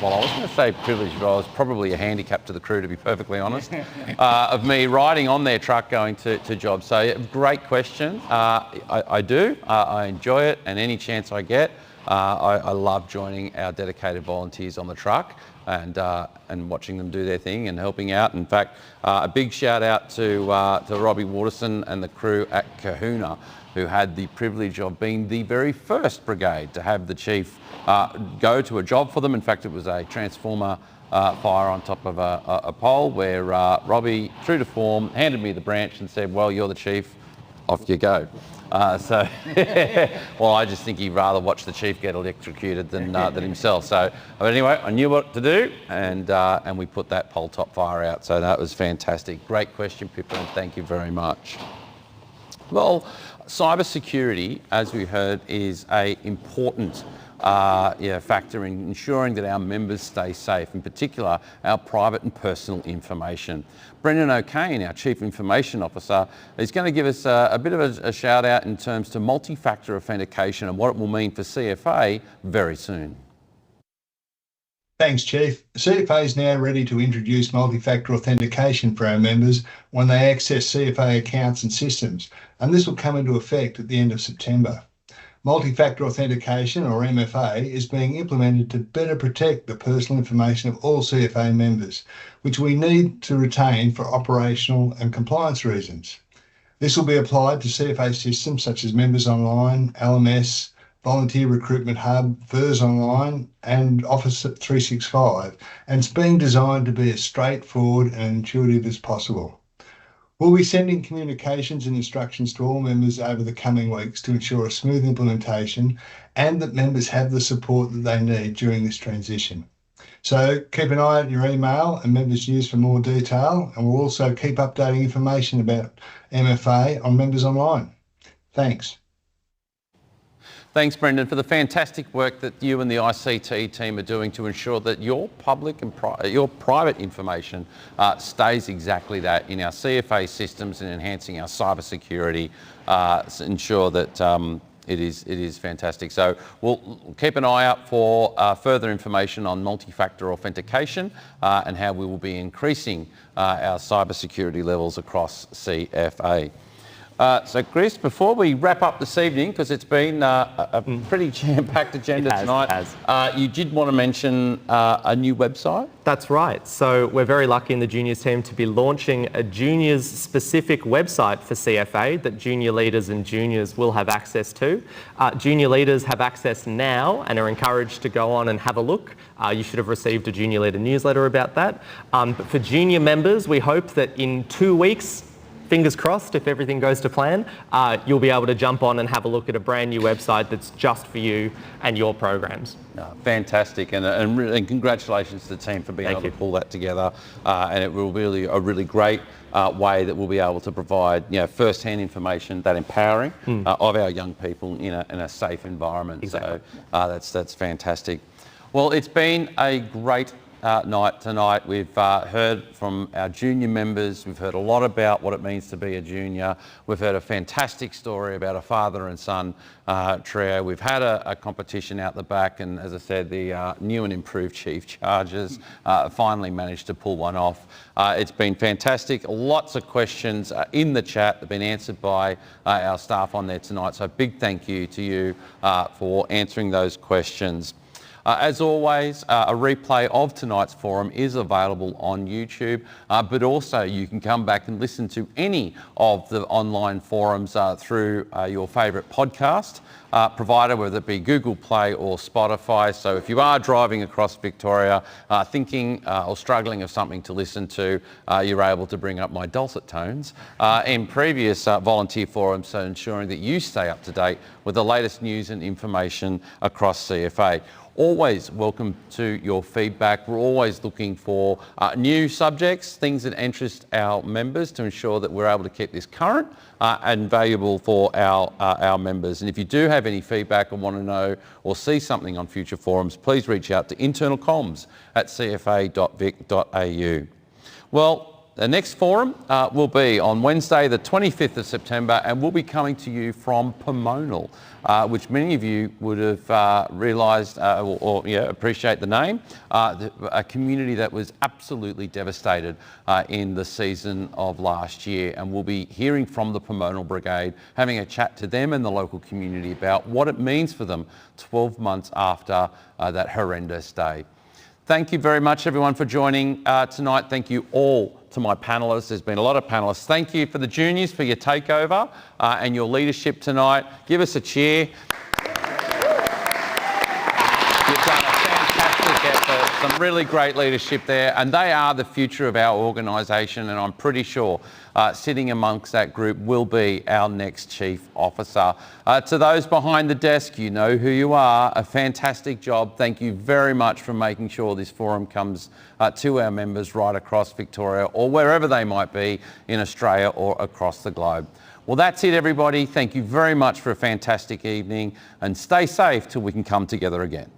well, I was going to say privilege, but I was probably a handicap to the crew, to be perfectly honest, of me riding on their truck going to jobs. So great question. I do. I enjoy it, and any chance I get, I love joining our dedicated volunteers on the truck and watching them do their thing and helping out. In fact, a big shout out to Robbie Waterson and the crew at Kahuna, who had the privilege of being the very first brigade to have the chief go to a job for them. In fact, it was a transformer fire on top of a pole where Robbie, true to form, handed me the branch and said, well, you're the chief, off you go. Well, I just think he'd rather watch the chief get electrocuted than himself. So, but anyway, I knew what to do, and we put that pole top fire out. So that was fantastic. Great question, Pippa, and thank you very much. Well, cybersecurity, as we heard, is an important factor in ensuring that our members stay safe, in particular our private and personal information. Brendan O'Kane, our Chief Information Officer, is going to give us a bit of a shout out in terms to multi-factor authentication and what it will mean for CFA very soon.
Thanks, Chief. CFA is now ready to introduce multi-factor authentication for our members when they access CFA accounts and systems, and this will come into effect at the end of September. Multi-factor authentication, or MFA, is being implemented to better protect the personal information of all CFA members, which we need to retain for operational and compliance reasons. This will be applied to CFA systems such as Members Online, LMS, Volunteer Recruitment Hub, FERS Online and Office 365, and it's being designed to be as straightforward and intuitive as possible. We'll be sending communications and instructions to all members over the coming weeks to ensure a smooth implementation and that members have the support that they need during this transition. So keep an eye on your email and members' news for more detail, and we'll also keep updating information about MFA on Members Online. Thanks.
Thanks, Brendan, for the fantastic work that you and the ICT team are doing to ensure that your public and your private information stays exactly that in our CFA systems and enhancing our cybersecurity, ensure that it is fantastic. So we'll keep an eye out for further information on multi-factor authentication and how we will be increasing our cybersecurity levels across CFA. So Chris, before we wrap up this evening, because it's been a pretty jam-packed agenda tonight, you did want to mention a new website?
That's right. So we're very lucky in the juniors team to be launching a juniors specific website for CFA that junior leaders and juniors will have access to. Junior leaders have access now and are encouraged to go on and have a look. You should have received a junior leader newsletter about that. But for junior members, we hope that in 2 weeks, fingers crossed, if everything goes to plan, you'll be able to jump on and have a look at a brand new website that's just for you and your programs.
Fantastic, and congratulations to the team for being able to pull that together. And it will be a really great way that we'll be able to provide, first-hand information, that empowering of our young people in a safe environment. Exactly. So that's fantastic. Well, it's been a great night tonight. We've heard from our junior members. We've heard a lot about what it means to be a junior. We've heard a fantastic story about a father and son trio. We've had a competition out the back, and as I said, the new and improved chief charges finally managed to pull one off. It's been fantastic. Lots of questions in the chat that have been answered by our staff on there tonight. So a big thank you to you for answering those questions. As always, a replay of tonight's forum is available on YouTube, but also you can come back and listen to any of the online forums through your favourite podcast provider, whether it be Google Play or Spotify. So if you are driving across Victoria, thinking or struggling of something to listen to, you're able to bring up my dulcet tones in previous volunteer forums, so ensuring that you stay up to date with the latest news and information across CFA. Always welcome to your feedback. We're always looking for new subjects, things that interest our members, to ensure that we're able to keep this current and valuable for our members. And if you do have any feedback and want to know or see something on future forums, please reach out to internalcomms@cfa.vic.au. Well, the next forum will be on Wednesday, the 25th of September, and we'll be coming to you from Pomonal, which many of you would have realised or appreciate the name, a community that was absolutely devastated in the season of last year. And we'll be hearing from the Pomonal Brigade, having a chat to them and the local community about what it means for them 12 months after that horrendous day. Thank you very much, everyone, for joining tonight. Thank you all to my panellists. There's been a lot of panellists. Thank you for the juniors for your takeover and your leadership tonight. Give us a cheer. You've done a fantastic effort, some really great leadership there, and they are the future of our organisation, and I'm pretty sure sitting amongst that group will be our next chief officer. To those behind the desk, you know who you are. A fantastic job. Thank you very much for making sure this forum comes to our members right across Victoria or wherever they might be in Australia or across the globe. Well, that's it, everybody. Thank you very much for a fantastic evening, and stay safe till we can come together again.